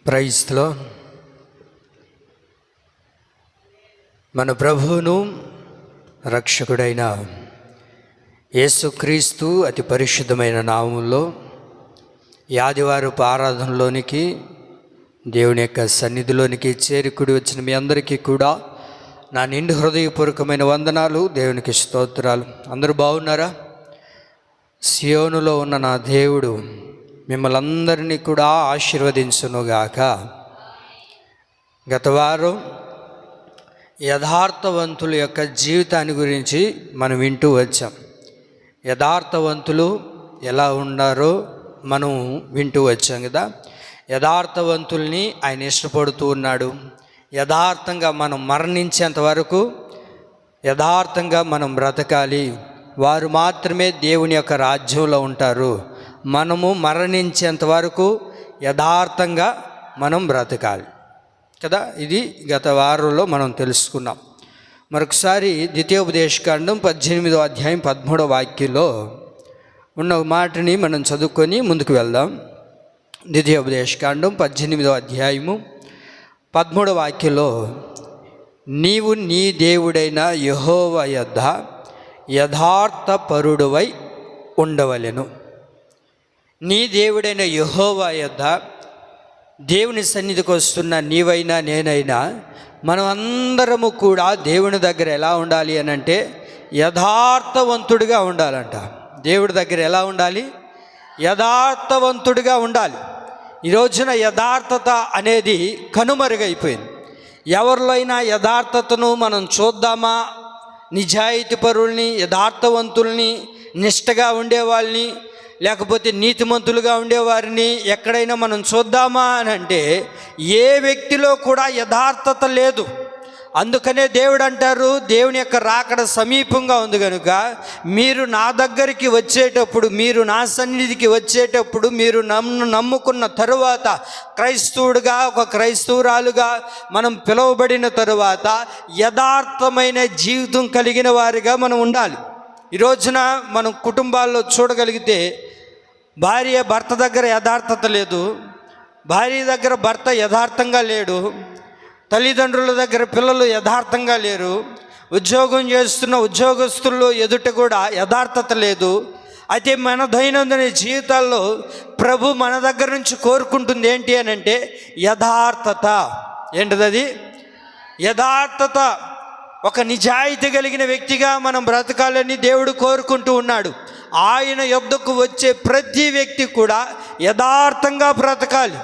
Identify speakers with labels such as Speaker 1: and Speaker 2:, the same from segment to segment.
Speaker 1: ప్రైజ్లో మన ప్రభువును రక్షకుడైన యేసుక్రీస్తు అతి పరిశుద్ధమైన నామములో ఈ ఆదివారపు ఆరాధనలోనికి దేవుని యొక్క సన్నిధిలోనికి చేరుకుడి వచ్చిన మీ అందరికీ కూడా నా నిండు హృదయపూర్వకమైన వందనాలు, దేవునికి స్తోత్రాలు. అందరూ బాగున్నారా? సియోనులో ఉన్న నా దేవుడు మిమ్మల్ని అందరినీ కూడా ఆశీర్వదించునుగాక. గత వారం యథార్థవంతుల యొక్క జీవితాన్ని గురించి మనం వింటూ వచ్చాం. యథార్థవంతులు ఎలా ఉన్నారో మనం వింటూ వచ్చాం కదా. యథార్థవంతుల్ని ఆయన ఇష్టపడుతూ ఉన్నాడు. యథార్థంగా మనం మరణించేంత వరకు యథార్థంగా మనం బ్రతకాలి. వారు మాత్రమే దేవుని యొక్క రాజ్యంలో ఉంటారు. మనము మరణించేంత వరకు యథార్థంగా మనం బ్రతకాలి కదా. ఇది గత వారంలో మనం తెలుసుకున్నాం. మరొకసారి ద్వితీయోపదేశకాండం 18వ అధ్యాయం 13వ వాక్యంలో ఉన్న మాటని మనం చదువుకొని ముందుకు వెళ్దాం. ద్వితీయోపదేశకాండం 18వ అధ్యాయము 13వ వాక్యంలో, నీవు నీ దేవుడైన యెహోవా యొద్ద యథార్థపరుడువై ఉండవలెను. నీ దేవుడైన యెహోవా యొద్ద, దేవుని సన్నిధికి వస్తున్న నీవైనా నేనైనా మనం అందరము కూడా దేవుని దగ్గర ఎలా ఉండాలి అని అంటే యథార్థవంతుడిగా ఉండాలంట. దేవుడి దగ్గర ఎలా ఉండాలి? యథార్థవంతుడిగా ఉండాలి. ఈ రోజున యథార్థత అనేది కనుమరుగైపోయింది. ఎవరిలో అయినా యథార్థతను మనం చూద్దామా? నిజాయితీ పరుల్ని, యథార్థవంతుల్ని, నిష్టగా ఉండేవాళ్ళని, లేకపోతే నీతిమంతులుగా ఉండేవారిని ఎక్కడైనా మనం చూద్దామా అని అంటే ఏ వ్యక్తిలో కూడా యథార్థత లేదు. అందుకనే దేవుడు అంటారు, దేవుని యొక్క రాకడ సమీపంగా ఉంది కనుక మీరు నా దగ్గరికి వచ్చేటప్పుడు, మీరు నా సన్నిధికి వచ్చేటప్పుడు, మీరు నమ్ముకున్న తరువాత, క్రైస్తవుడుగా ఒక క్రైస్తవురాలుగా మనం పిలువబడిన తరువాత యథార్థమైన జీవితం కలిగిన వారిగా మనం ఉండాలి. ఈ రోజున మనం కుటుంబాల్లో చూడగలిగితే భార్య భర్త దగ్గర యథార్థత లేదు, భార్య దగ్గర భర్త యథార్థంగా లేడు, తల్లిదండ్రుల దగ్గర పిల్లలు యథార్థంగా లేరు, ఉద్యోగం చేస్తున్న ఉద్యోగస్తుల్లో ఎదుట కూడా యథార్థత లేదు. అయితే మన దైనందిన జీవితాల్లో ప్రభు మన దగ్గర నుంచి కోరుకుంటుంది ఏంటి అని అంటే యథార్థత. ఏంటిది? యథార్థత. ఒక నిజాయితీ కలిగిన వ్యక్తిగా మనం బ్రతకాలని దేవుడు కోరుకుంటూ ఉన్నాడు. ఆయన యొద్దకు వచ్చే ప్రతి వ్యక్తి కూడా యథార్థంగా బ్రతకాలి.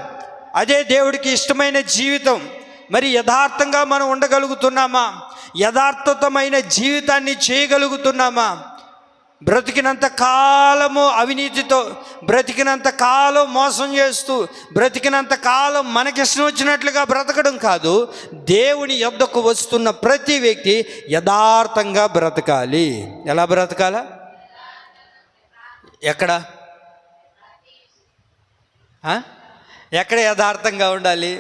Speaker 1: అదే దేవుడికి ఇష్టమైన జీవితం. మరి యథార్థంగా మనం ఉండగలుగుతున్నామా? యథార్థమైన జీవితాన్ని చేయగలుగుతున్నామా? బ్రతికినంత కాలము అవినీతితో, బ్రతికినంత కాలం మోసం చేస్తూ, బ్రతికినంత కాలం మనకిష్టం వచ్చినట్లుగా బ్రతకడం కాదు. దేవుని యొద్దకు వస్తున్న ప్రతి వ్యక్తి యథార్థంగా బ్రతకాలి. ఎలా బ్రతకాలా? ఎక్కడ యథార్థంగా ఉండాలి?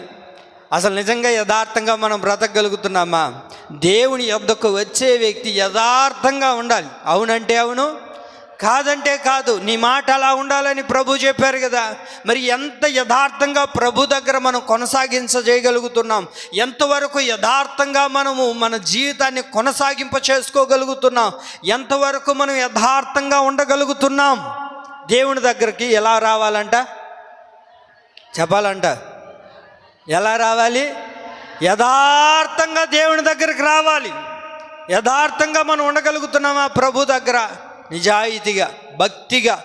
Speaker 1: అసలు నిజంగా యథార్థంగా మనం బ్రతకగలుగుతున్నామా? దేవుని యొద్దకు వచ్చే వ్యక్తి యథార్థంగా ఉండాలి. అవునంటే అవును, కాదంటే కాదు. నీ మాట అలా ఉండాలని ప్రభు చెప్పారు కదా. మరి ఎంత యథార్థంగా ప్రభు దగ్గర మనం చేయగలుగుతున్నాం? ఎంతవరకు యథార్థంగా మనము మన జీవితాన్ని కొనసాగింప చేసుకోగలుగుతున్నాం? ఎంతవరకు మనం యథార్థంగా ఉండగలుగుతున్నాం? దేవుని దగ్గరికి ఎలా రావాలంట? చెప్పాలంట. ఎలా రావాలి? యథార్థంగా దేవుని దగ్గరికి రావాలి. యథార్థంగా మనం ఉండగలుగుతున్నామా ప్రభు దగ్గర? నిజాయితీగా, భక్తిగా,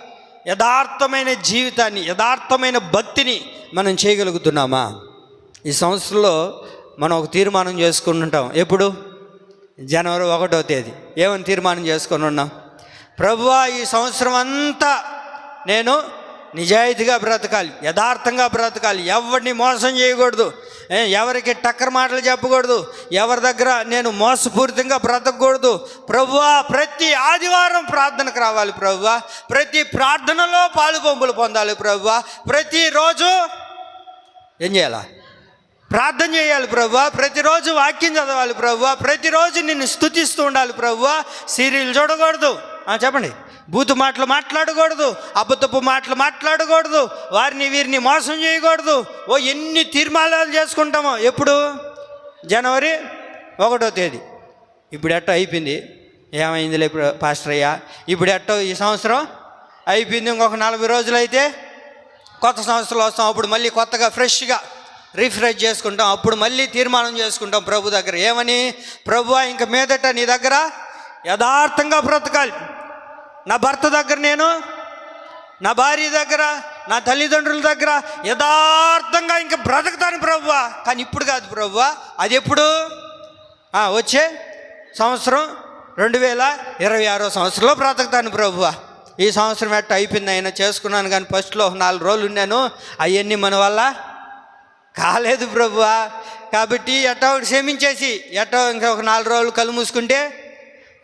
Speaker 1: యథార్థమైన జీవితాన్ని, యథార్థమైన భక్తిని మనం చేయగలుగుతున్నామా? ఈ సంవత్సరంలో మనం ఒక తీర్మానం చేసుకుని ఉంటాం. ఎప్పుడు? జనవరి 1వ తేదీ. ఏమని తీర్మానం చేసుకొని ఉన్నాం? ప్రభువా, ఈ సంవత్సరం అంతా నేను నిజాయితీగా బ్రతకాలి, యథార్థంగా బ్రతకాలి, ఎవరిని మోసం చేయకూడదు, ఎవరికి టక్కర మాటలు చెప్పకూడదు, ఎవరి దగ్గర నేను మోసపూరితంగా బ్రతకూడదు. ప్రభువా, ప్రతి ఆదివారం ప్రార్థనకు రావాలి ప్రభువా, ప్రతి ప్రార్థనలో పాలు పంపులు పొందాలి ప్రభువా, ప్రతిరోజు ఏం చేయాలా? ప్రార్థన చేయాలి ప్రభువా, ప్రతిరోజు వాక్యం చదవాలి ప్రభువా, ప్రతిరోజు నిన్ను స్తుతిస్తూ ఉండాలి ప్రభువా. సీరియల్ చూడకూడదు, చెప్పండి, బూతు మాటలు మాట్లాడకూడదు, అబద్ధపు మాటలు మాట్లాడకూడదు, వారిని వీరిని మోసం చేయకూడదు. ఎన్ని తీర్మానాలు చేసుకుంటామో. ఎప్పుడు? జనవరి 1వ తేదీ. ఇప్పుడు ఎట్టో అయిపోయింది. ఏమైందిలే ఇప్పుడు పాస్టర్ అయ్యా, ఇప్పుడు ఎట్టో ఈ సంవత్సరం అయిపోయింది. ఇంకొక 40 రోజులు అయితే కొత్త సంవత్సరం వస్తాం. అప్పుడు మళ్ళీ కొత్తగా ఫ్రెష్గా రిఫ్రెష్ చేసుకుంటాం. అప్పుడు మళ్ళీ తీర్మానం చేసుకుంటాం ప్రభు దగ్గర. ఏమని? ప్రభువా, ఇంక మీదట నీ దగ్గర యథార్థంగా బ్రతకాలి. నా భర్త దగ్గర నేను, నా భార్య దగ్గర, నా తల్లిదండ్రుల దగ్గర యథార్థంగా ఇంక బ్రతుకుతాను ప్రభువా. కానీ ఇప్పుడు కాదు ప్రభువా, అది ఎప్పుడు? వచ్చే సంవత్సరం 2026వ సంవత్సరంలో బ్రతుకుతాను ప్రభువా. ఈ సంవత్సరం ఎట్ట అయిపోయింది అయినా చేసుకున్నాను, కానీ ఫస్ట్లో 4 రోజులు ఉన్నాను, అవన్నీ మన వల్ల కాలేదు ప్రభువా. కాబట్టి ఎట్టో ఒకటి క్షమించేసి ఎట్టో ఇంకా ఒక 4 రోజులు కళ్ళు మూసుకుంటే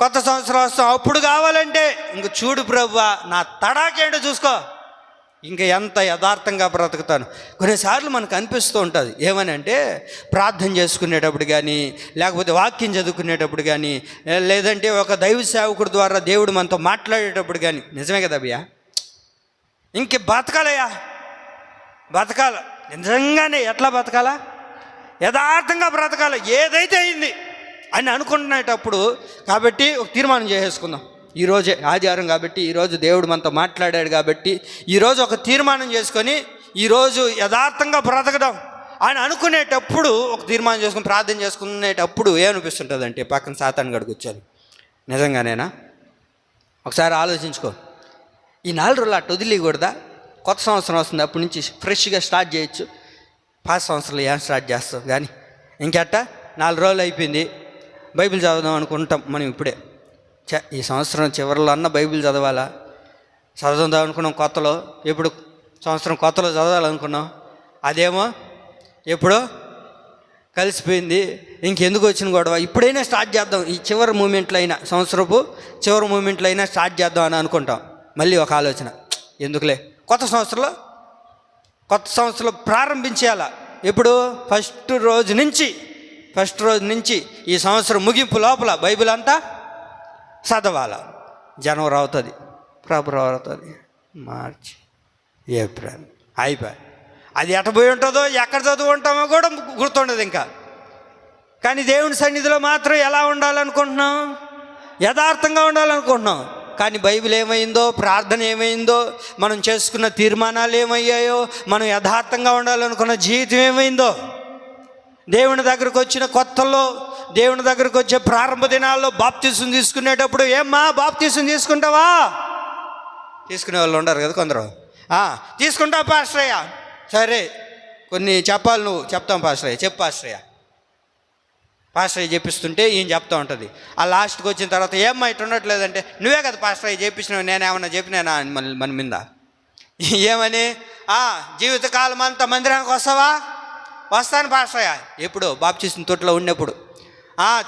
Speaker 1: కొత్త సంవత్సరం వస్తాం. అప్పుడు కావాలంటే ఇంక చూడు ప్రభువా, నా తడాకేంటో చూసుకో, ఇంకా ఎంత యథార్థంగా బ్రతుకుతాను. కొన్నిసార్లు మనకు అనిపిస్తూ ఉంటుంది. ఏమని అంటే, ప్రార్థన చేసుకునేటప్పుడు కానీ, లేకపోతే వాక్యం చదువుకునేటప్పుడు కానీ, లేదంటే ఒక దైవ సేవకుడి ద్వారా దేవుడు మనతో మాట్లాడేటప్పుడు కానీ, నిజమే కదా అయ్యా, ఇంక బతకాలయ్యా, బతకాల. నిజంగానే ఎట్లా బతకాలా? యథార్థంగా బ్రతకాలి. ఏదైతే అయింది అని అనుకుంటునేటప్పుడు. కాబట్టి ఒక తీర్మానం చేసేసుకుందాం. ఈరోజే ఆదివారం కాబట్టి, ఈరోజు దేవుడు మనతో మాట్లాడాడు కాబట్టి, ఈరోజు ఒక తీర్మానం చేసుకొని ఈరోజు యథార్థంగా బ్రతకడం అని అనుకునేటప్పుడు ఒక తీర్మానం చేసుకుని ప్రార్థన చేసుకునేటప్పుడు ఏమనిపిస్తుంటుంది అంటే, పక్కన సాతాను గడు కూర్చొని, నిజంగానేనా? ఒకసారి ఆలోచించుకో. ఈ 4 రోజులు అటు వదిలేయకూడదా? కొత్త సంవత్సరం వస్తుంది, అప్పటి నుంచి ఫ్రెష్గా స్టార్ట్ చేయొచ్చు. పాత సంవత్సరంలో ఏం స్టార్ట్ చేస్తాం? కానీ ఇంకెట్ట 4 రోజులు అయిపోయింది, బైబిల్ చదువుదాం అనుకుంటాం మనం ఇప్పుడే. ఈ సంవత్సరం చివరిలో అన్న బైబిల్ చదవాలా? చదువుదాం అనుకున్నాం కొత్తలో. ఎప్పుడు? సంవత్సరం కొత్తలో చదవాలనుకున్నాం, అదేమో ఎప్పుడో కలిసిపోయింది. ఇంకెందుకు వచ్చిన గొడవ? ఇప్పుడైనా స్టార్ట్ చేద్దాం, ఈ చివరి మూమెంట్లో అయినా, సంవత్సరపు చివరి మూమెంట్లో అయినా స్టార్ట్ చేద్దాం అని అనుకుంటాం. మళ్ళీ ఒక ఆలోచన, ఎందుకులే కొత్త సంవత్సరంలో ప్రారంభించేయాల. ఎప్పుడు? ఫస్ట్ రోజు నుంచి ఈ సంవత్సరం ముగింపు లోపల బైబిల్ అంతా చదవాల. జనవరి అవుతుంది, ఫిబ్రవరి అవుతుంది, మార్చి, ఏప్రిల్ అయిపోయి. అది ఎట్టబోయి ఉంటుందో, ఎక్కడ చదువు ఉంటామో కూడా గుర్తుండదు ఇంకా. కానీ దేవుని సన్నిధిలో మాత్రం ఎలా ఉండాలనుకుంటున్నాం? యథార్థంగా ఉండాలనుకుంటున్నాం. కానీ బైబిల్ ఏమైందో, ప్రార్థన ఏమైందో, మనం చేసుకున్న తీర్మానాలు ఏమయ్యాయో, మనం యథార్థంగా ఉండాలనుకున్న జీవితం ఏమైందో, దేవుని దగ్గరకు వచ్చిన కొత్తల్లో, దేవుని దగ్గరకు వచ్చే ప్రారంభ దినాల్లో బాప్తీసం తీసుకునేటప్పుడు, ఏమ్మా బాప్తీసం తీసుకుంటావా? తీసుకునే వాళ్ళు ఉండరు కదా కొందరు. తీసుకుంటాం పాస్టరయ్య. సరే, కొన్ని చెప్పాలి, నువ్వు చెప్తాం పాస్టరయ్య, చెప్పు పాస్టరయ్య. పాస్టరయ్య చెప్పిస్తుంటే ఈయన చెప్తూ ఉంటుంది. ఆ లాస్ట్కి వచ్చిన తర్వాత, ఏమ్మా ఇటు ఉండట్లేదంటే, నువ్వే కదా పాస్టరయ్య చేపించినావు, నేనేమన్నా చెప్పినానా అని మన మీద. ఏమని? జీవితకాలం అంతా మందిరానికి వస్తావా? వస్తాను పాస్టరయ్య. ఎప్పుడు? బాప్తీసం తొట్టులో ఉన్నప్పుడు.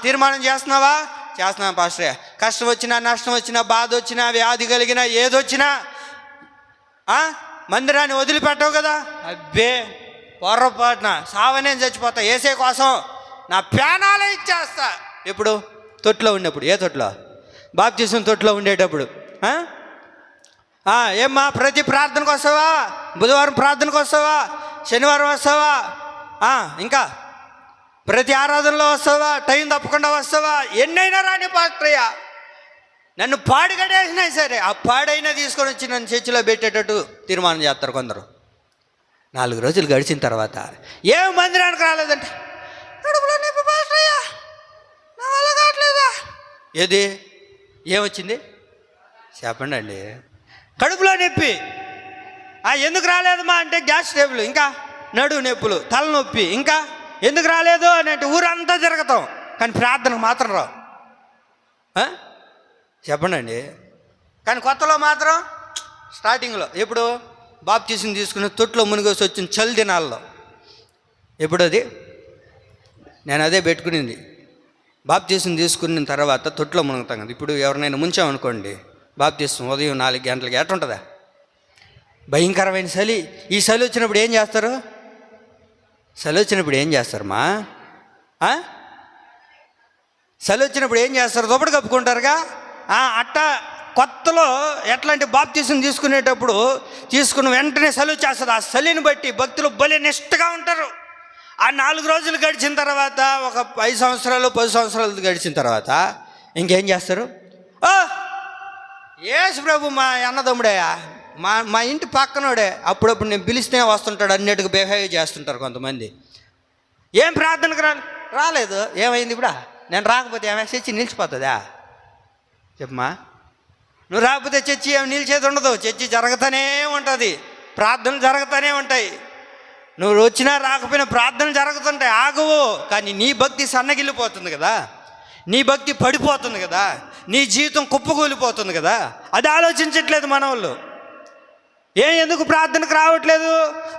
Speaker 1: తీర్మానం చేస్తున్నావా? చేస్తున్నాను పాస్టరయ్య. కష్టం వచ్చినా, నష్టం వచ్చినా, బాధ వచ్చినా, వ్యాధి కలిగినా, ఏదొచ్చినా మందిరాన్ని వదిలిపెట్టవు కదా? అబ్బే, పొర్రపాటున సావనేం చచ్చిపోతా, ఏసే కోసం నా ప్రాణాలే ఇచ్చేస్తా. ఎప్పుడు? తొట్టులో ఉన్నప్పుడు. ఏ తొట్టులో? బాప్తీసం తొట్టులో ఉండేటప్పుడు. ఏమ్మా ప్రతి ప్రార్థనకు వస్తావా? బుధవారం ప్రార్థనకు వస్తావా? శనివారం వస్తావా? ఇంకా ప్రతి ఆరాధనలో వస్తావా? టైం తప్పకుండా వస్తావా? ఎన్నైనా రాని పాస్టరయ్య, నన్ను పాడుగడేసినా సరే ఆ పాడైనా తీసుకొని వచ్చి నన్ను చర్చిలో పెట్టేటట్టు తీర్మానం చేస్తారు కొందరు. 4 రోజులు గడిచిన తర్వాత, ఏం మందిరానికి రాలేదంటే, కడుపులో నొప్పి పాస్టరయ్య, నా వల్ల కావట్లేదా? ఏది? ఏమొచ్చింది చెప్పండి అండి. కడుపులో నొప్పి. ఎందుకు రాలేదమ్మా అంటే, గ్యాస్ ట్రబుల్, ఇంకా నడువు నొప్పులు, తలనొప్పి, ఇంకా ఎందుకు రాలేదు అని అంటే ఊరంతా తిరగతాం, కానీ ప్రార్థనకు మాత్రం రావు. చెప్పండి అండి. కానీ కొత్తలో మాత్రం స్టార్టింగ్లో, ఎప్పుడు? బాప్తీసం తీసుకుని తొట్టులో మునిగేసి వచ్చిన చలి దినాల్లో. ఎప్పుడు అది? నేను అదే పెట్టుకునింది. బాప్తీసం తీసుకున్న తర్వాత తొట్టులో మునుగుతాం కదా. ఇప్పుడు ఎవరినైనా ముంచామనుకోండి, బాప్తీసం ఉదయం 4 గంటలకి ఎట్టుంటుందా? భయంకరమైన చలి. ఈ చలి వచ్చినప్పుడు ఏం చేస్తారు? సెలవు వచ్చినప్పుడు ఏం చేస్తారమ్మా? సెలవు వచ్చినప్పుడు ఏం చేస్తారు? దుప్పటి కప్పుకుంటారుగా. అట్టా కొత్తలో ఎట్లాంటి బాప్తీసం తీసుకునేటప్పుడు తీసుకున్న వెంటనే సెలవు చేస్తారు. ఆ సెలవుని బట్టి భక్తులు భలే నిష్ఠగా ఉంటారు. ఆ 4 రోజులు గడిచిన తర్వాత, ఒక 5 సంవత్సరాలు 10 సంవత్సరాలు గడిచిన తర్వాత ఇంకేం చేస్తారు? యేసు ప్రభు మా అన్నదమ్ముడేయా, మా ఇంటి పక్కనోడే, అప్పుడప్పుడు నేను పిలిస్తే వస్తుంటాడు అన్నట్టుగా బిహేవ్ చేస్తుంటారు కొంతమంది. ఏం ప్రార్థనకు రాలేదు, ఏమైంది ఇప్పుడు? నేను రాకపోతే ఏమైనా చర్చి నిలిచిపోతుందా? చెప్పమ్మా. నువ్వు రాకపోతే చర్చి ఏమి నిలిచేది ఉండదు. చర్చి జరుగుతూనే ఉంటుంది, ప్రార్థనలు జరుగుతూనే ఉంటాయి. నువ్వు వచ్చినా రాకపోయినా ప్రార్థనలు జరుగుతుంటాయి, ఆగవు. కానీ నీ భక్తి సన్నగిల్లిపోతుంది కదా, నీ భక్తి పడిపోతుంది కదా, నీ జీవితం కుప్పకూలిపోతుంది కదా. అది ఆలోచించట్లేదు మన వాళ్ళు. ఎందుకు ప్రార్థనకు రావట్లేదు?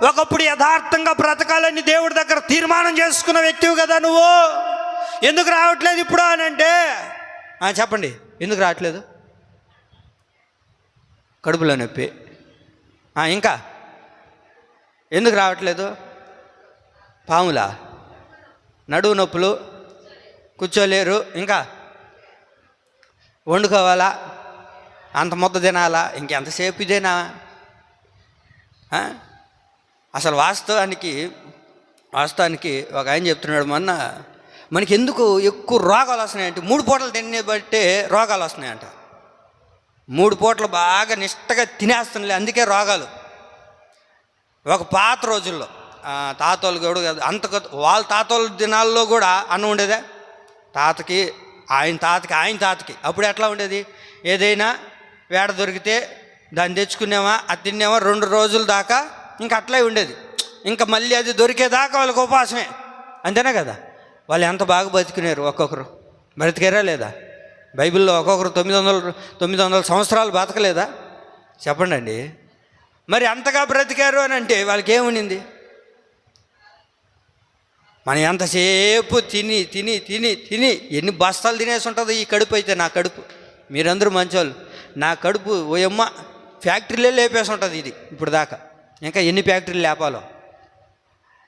Speaker 1: ఒకప్పుడు యథార్థంగా బ్రతకాలని దేవుడి దగ్గర తీర్మానం చేసుకున్న వ్యక్తివి కదా నువ్వు. ఎందుకు రావట్లేదు ఇప్పుడు అని అంటే చెప్పండి, ఎందుకు రావట్లేదు? కడుపులో నొప్పి. ఇంకా ఎందుకు రావట్లేదు? పాములా, నడువు నొప్పులు, కూర్చోలేరు, ఇంకా వండుకోవాలా, అంత ముద్ద తినాలా, ఇంకెంతసేపు ఇదేనా? అసలు వాస్తవానికి ఒక ఆయన చెప్తున్నాడు మొన్న, మనకి ఎందుకు ఎక్కువ రోగాలు వస్తున్నాయంటే 3 పూటలు తినే బట్టే రోగాలు వస్తున్నాయంట. 3 పూటలు బాగా నిష్టగా తినేస్తున్నాయి, అందుకే రోగాలు. ఒక పాత రోజుల్లో తాతోళ్ళు కూడా అంత, వాళ్ళ తాతోళ్ళ దినాల్లో కూడా అన్నం ఉండేదే. ఆయన తాతకి అప్పుడు ఎట్లా ఉండేది? ఏదైనా వేడ దొరికితే దాన్ని తెచ్చుకునేవా, అది తినేవా 2 రోజుల దాకా, ఇంకా అట్లే ఉండేది. ఇంకా మళ్ళీ అది దొరికేదాకా వాళ్ళకి ఉపవాసమే, అంతేనా కదా? వాళ్ళు ఎంత బాగా బతికినారు, ఒక్కొక్కరు బ్రతికారా లేదా? బైబిల్లో ఒక్కొక్కరు 900 సంవత్సరాలు బతకలేదా? చెప్పండి అండి. మరి అంతగా బ్రతికారు అని అంటే వాళ్ళకి ఏముండింది? మనం ఎంతసేపు తిని తిని తిని తిని ఎన్ని బస్తాలు తినేసి ఉంటుంది ఈ కడుపు. అయితే నా కడుపు, మీరందరూ మంచోళ్ళు, నా కడుపు ఓయమ్మ ఫ్యాక్టరీలే లేపేసి ఉంటుంది ఇది ఇప్పుడు దాకా. ఇంకా ఎన్ని ఫ్యాక్టరీలు లేపాలో?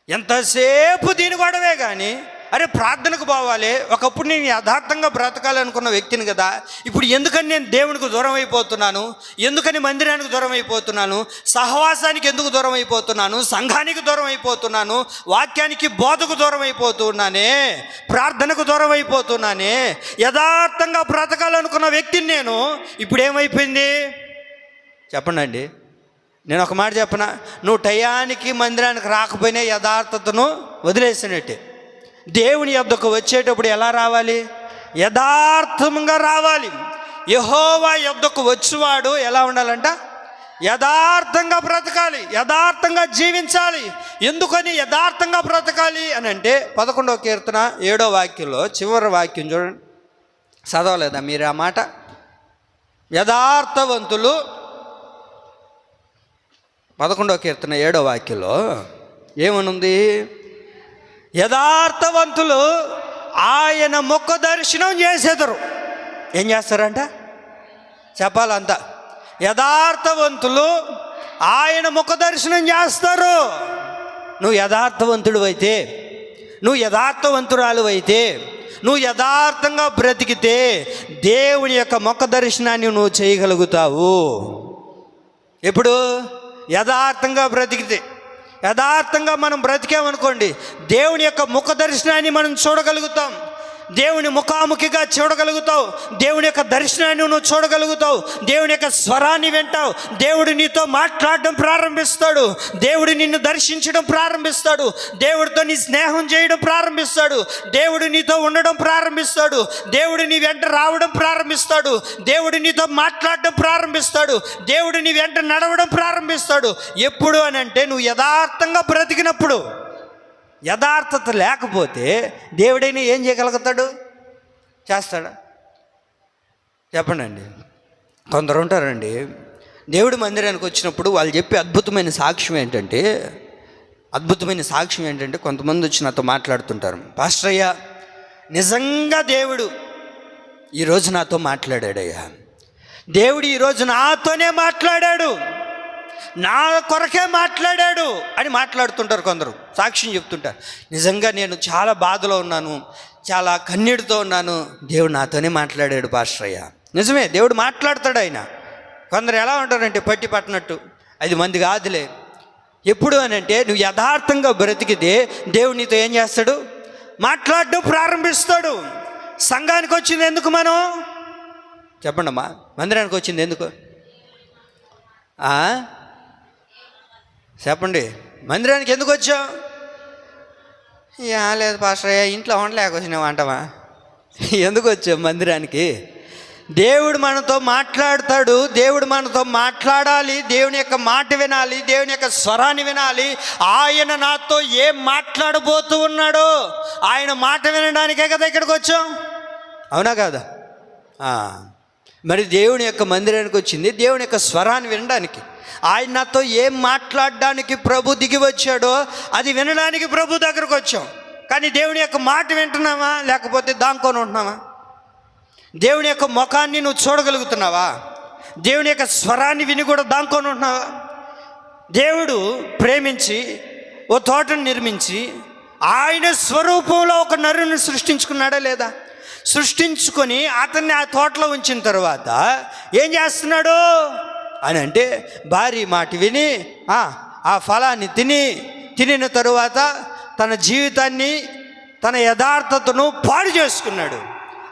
Speaker 1: ఎంతసేపు దీని గొడవే. కానీ అరే ప్రార్థనకు పోవాలి. ఒకప్పుడు నేను యథార్థంగా బ్రతకాలనుకున్న వ్యక్తిని కదా, ఇప్పుడు ఎందుకని నేను దేవునికి దూరం అయిపోతున్నాను? ఎందుకని మందిరానికి దూరం అయిపోతున్నాను? సహవాసానికి ఎందుకు దూరం అయిపోతున్నాను? సంఘానికి దూరం అయిపోతున్నాను? వాక్యానికి బోధకు దూరం అయిపోతున్నానే, ప్రార్థనకు దూరం అయిపోతున్నానే. యథార్థంగా బ్రతకాలనుకున్న వ్యక్తిని నేను ఇప్పుడు ఏమైపోయింది? చెప్పండి అండి. నేను ఒక మాట చెప్పనా, నువ్వు టయానికి మందిరానికి రాకపోయినా యథార్థతను వదిలేసినట్టే. దేవుని యొద్దకు వచ్చేటప్పుడు ఎలా రావాలి? యథార్థంగా రావాలి. యెహోవా యొద్దకు వచ్చేవాడు ఎలా ఉండాలంట? యథార్థంగా బ్రతకాలి, యథార్థంగా జీవించాలి. ఎందుకని యథార్థంగా బ్రతకాలి అని అంటే 11వ కీర్తన 7వ వాక్యంలో చివరి వాక్యం చూడండి, చదవలేదా మీరు ఆ మాట? యథార్థవంతులు 11వ కీర్తన 7వ వాక్యంలో ఏమనుంది? యథార్థవంతులు ఆయన ముఖ దర్శనం చేసేదరు. ఏం చేస్తారంట? చెప్పాలంతా. యథార్థవంతులు ఆయన ముఖ దర్శనం చేస్తారు. నువ్వు యథార్థవంతుడు అయితే, నువ్వు యథార్థవంతురాలు అయితే, నువ్వు యథార్థంగా బ్రతికితే దేవుని యొక్క ముఖ దర్శనాన్ని నువ్వు చేయగలుగుతావు. ఎప్పుడు? యథార్థంగా బ్రతికితే. యథార్థంగా మనం బ్రతికామనుకోండి, దేవుని యొక్క ముఖ దర్శనాన్ని మనం చూడగలుగుతాం. దేవుని ముఖాముఖిగా చూడగలుగుతావు. దేవుని యొక్క దర్శనాన్ని నువ్వు చూడగలుగుతావు. దేవుని యొక్క స్వరాన్ని వింటావు. దేవుడు నీతో మాట్లాడడం ప్రారంభిస్తాడు. దేవుడు నిన్ను దర్శించడం ప్రారంభిస్తాడు. దేవుడితో నీ స్నేహం చేయడం ప్రారంభిస్తాడు. దేవుడు నీతో ఉండడం ప్రారంభిస్తాడు. దేవుడు నీ వెంట రావడం ప్రారంభిస్తాడు. దేవుడు నీతో మాట్లాడడం ప్రారంభిస్తాడు. దేవుడు నీ వెంట నడవడం ప్రారంభిస్తాడు. ఎప్పుడు అని అంటే నువ్వు యథార్థంగా బ్రతికినప్పుడు. యథార్థత లేకపోతే దేవుడైనా ఏం చేయగలుగుతాడు? చేస్తాడా? చెప్పండి అండి. కొందరు ఉంటారండి, దేవుడి మందిరానికి వచ్చినప్పుడు వాళ్ళు చెప్పే అద్భుతమైన సాక్ష్యం ఏంటంటే కొంతమంది వచ్చి నాతో మాట్లాడుతుంటారు, పాస్టర్ అయ్యా నిజంగా దేవుడు ఈరోజు నాతో మాట్లాడాడయ్యా, దేవుడు ఈరోజు నాతోనే మాట్లాడాడు, నా కొరకే మాట్లాడాడు అని మాట్లాడుతుంటారు కొందరు, సాక్ష్యం చెప్తుంటారు. నిజంగా నేను చాలా బాధలో ఉన్నాను, చాలా కన్నీటితో ఉన్నాను, దేవుడు నాతోనే మాట్లాడాడు పాస్టరయ్య. నిజమే, దేవుడు మాట్లాడతాడు ఆయన. కొందరు ఎలా ఉంటారంటే పట్టి పట్టినట్టు, అది మంది కాదులే. ఎప్పుడు అని అంటే నువ్వు యథార్థంగా బ్రతికితే దేవుడు నీతో ఏం చేస్తాడు? మాట్లాడడం ప్రారంభిస్తాడు. సంఘానికి వచ్చింది ఎందుకు? మనం చెప్పండి అమ్మా, మందిరానికి వచ్చింది ఎందుకు? చెప్పండి, మందిరానికి ఎందుకు వచ్చావు? లేదు పాస్టరయ్య, ఇంట్లో వండలేక వచ్చినావు అంటావా? ఎందుకు వచ్చావు మందిరానికి? దేవుడు మనతో మాట్లాడతాడు, దేవుడు మనతో మాట్లాడాలి, దేవుని యొక్క మాట వినాలి, దేవుని యొక్క స్వరాన్ని వినాలి. ఆయన నాతో ఏం మాట్లాడబోతూ ఉన్నాడో ఆయన మాట వినడానికే కదా ఇక్కడికి వచ్చాం, అవునా కాదా? మరి దేవుని యొక్క మందిరానికి వచ్చింది దేవుని యొక్క స్వరాన్ని వినడానికి. ఆయన నాతో ఏం మాట్లాడడానికి ప్రభు దిగి వచ్చాడో అది వినడానికి ప్రభు దగ్గరకు వచ్చాం. కానీ దేవుని యొక్క మాట వింటున్నామా, లేకపోతే దాంకొని ఉంటున్నామా? దేవుని యొక్క ముఖాన్ని నువ్వు చూడగలుగుతున్నావా? దేవుని యొక్క స్వరాన్ని విని కూడా దాంకొని ఉంటున్నావా? దేవుడు ప్రేమించి ఓ తోటను నిర్మించి ఆయన స్వరూపంలో ఒక నరుని సృష్టించుకున్నాడా లేదా? సృష్టించుకొని అతన్ని ఆ తోటలో ఉంచిన తర్వాత ఏం చేస్తున్నాడు అని అంటే, భార్య మాట విని ఆ ఫలాన్ని తినిన తరువాత తన జీవితాన్ని, తన యథార్థతను పాడు చేసుకున్నాడు.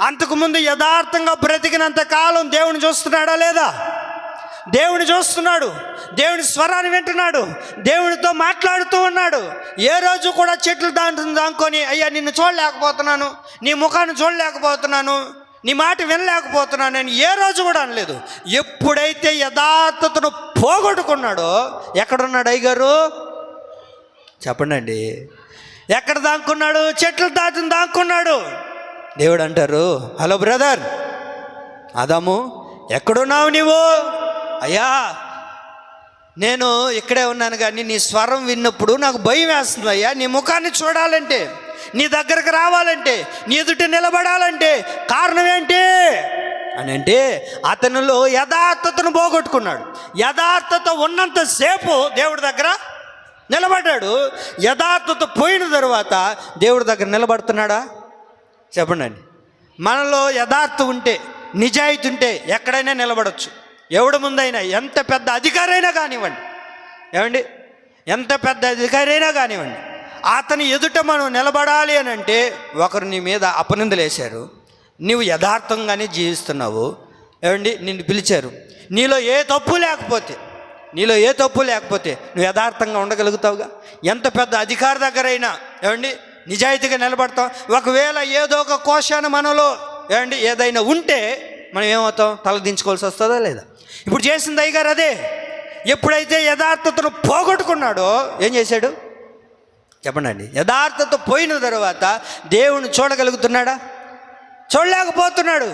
Speaker 1: అంతకుముందు యథార్థంగా బ్రతికినంత కాలం దేవుని చూస్తున్నాడా లేదా? దేవుని చూస్తున్నాడు, దేవుని స్వరాన్ని వింటున్నాడు, దేవునితో మాట్లాడుతూ ఉన్నాడు. ఏ రోజు కూడా చెట్లు దాంకొని అయ్యా నిన్ను చూడలేకపోతున్నాను, నీ ముఖాన్ని చూడలేకపోతున్నాను, నీ మాట వినలేకపోతున్నాను అని ఏ రోజు కూడా అనలేదు. ఎప్పుడైతే యథార్థతను పోగొట్టుకున్నాడో, ఎక్కడున్నాడు అయ్యగారు చెప్పండి? ఎక్కడ దాక్కున్నాడు? చెట్లు దాక్కున్నాడు. దేవుడు అంటారు, హలో బ్రదర్ ఆదాము, ఎక్కడున్నావు నీవు? అయ్యా నేను ఇక్కడే ఉన్నాను, కానీ నీ స్వరం విన్నప్పుడు నాకు భయం వేస్తుంది అయ్యా. నీ ముఖాన్ని చూడాలంటే, నీ దగ్గరకు రావాలంటే, నీ ఎదుట నిలబడాలంటే కారణం ఏంటి అని అంటే, అతనిలో యథార్థతను పోగొట్టుకున్నాడు. యథార్థత ఉన్నంతసేపు దేవుడి దగ్గర నిలబడ్డాడు. యథార్థత పోయిన తర్వాత దేవుడి దగ్గర నిలబడుతున్నాడా? చెప్పండి. మనలో యథార్థం ఉంటే, నిజాయితీ ఉంటే ఎక్కడైనా నిలబడవచ్చు. ఎవడు ముందైనా, ఎంత పెద్ద అధికారైనా కానివ్వండి, ఏమండి, ఎంత పెద్ద అధికారైనా కానివ్వండి, అతని ఎదుట మనం నిలబడాలి అని అంటే, ఒకరు నీ మీద అపనిందలు వేశారు, నువ్వు యథార్థంగానే జీవిస్తున్నావు, ఏమండి, నిన్ను పిలిచారు, నీలో ఏ తప్పు లేకపోతే నువ్వు యథార్థంగా ఉండగలుగుతావుగా? ఎంత పెద్ద అధికారి దగ్గరైనా ఏమండి నిజాయితీగా నిలబడతాం. ఒకవేళ ఏదో ఒక కోశాన మనలో ఏమండి ఏదైనా ఉంటే మనం ఏమవుతాం? తలదించుకోవాల్సి వస్తుందా లేదా? ఇప్పుడు చేసింది అయ్యగారు అదే. ఎప్పుడైతే యథార్థతను పోగొట్టుకున్నాడో ఏం చేశాడు చెప్పండి? యథార్థత పోయిన తర్వాత దేవుని చూడగలుగుతున్నాడా? చూడలేకపోతున్నాడు.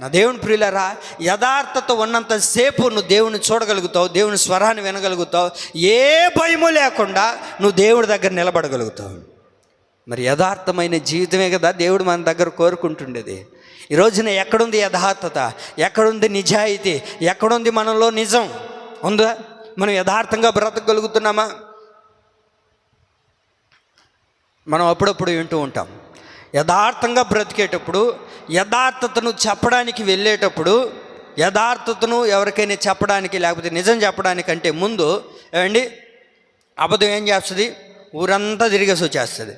Speaker 1: నా దేవుని ప్రియులారా, యథార్థత ఉన్నంతసేపు నువ్వు దేవుని చూడగలుగుతావు, దేవుని స్వరాన్ని వినగలుగుతావు, ఏ భయము లేకుండా నువ్వు దేవుడి దగ్గర నిలబడగలుగుతావు. మరి యథార్థమైన జీవితమే కదా దేవుడు మన దగ్గర కోరుకుంటుండేది. ఈ రోజున ఎక్కడుంది యథార్థత? ఎక్కడుంది నిజాయితీ? ఎక్కడుంది మనలో నిజం ఉందా? మనం యథార్థంగా బ్రతకగలుగుతున్నామా? మనం అప్పుడప్పుడు వింటూ ఉంటాం, యథార్థంగా బ్రతికేటప్పుడు, యథార్థతను చెప్పడానికి వెళ్ళేటప్పుడు, యథార్థతను ఎవరికైనా చెప్పడానికి లేకపోతే నిజం చెప్పడానికంటే ముందు ఏమండి అబద్ధం ఏం చేస్తుంది? ఊరంతా తిరిగేసి వచ్చేస్తుంది.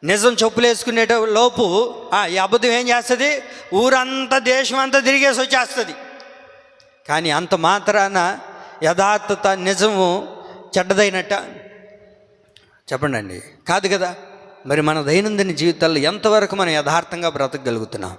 Speaker 1: నిజం చెప్పులు వేసుకునేట లోపు ఈ అబద్ధం ఏం చేస్తుంది? ఊరంతా, దేశం అంతా తిరిగేసి వచ్చేస్తుంది. కానీ అంత మాత్రాన యథార్థత, నిజము చెడ్డదైనట్ట? చెప్పండి, కాదు కదా. మరి మన దైనందిన జీవితాల్లో ఎంతవరకు మనం యథార్థంగా బ్రతకగలుగుతున్నాం?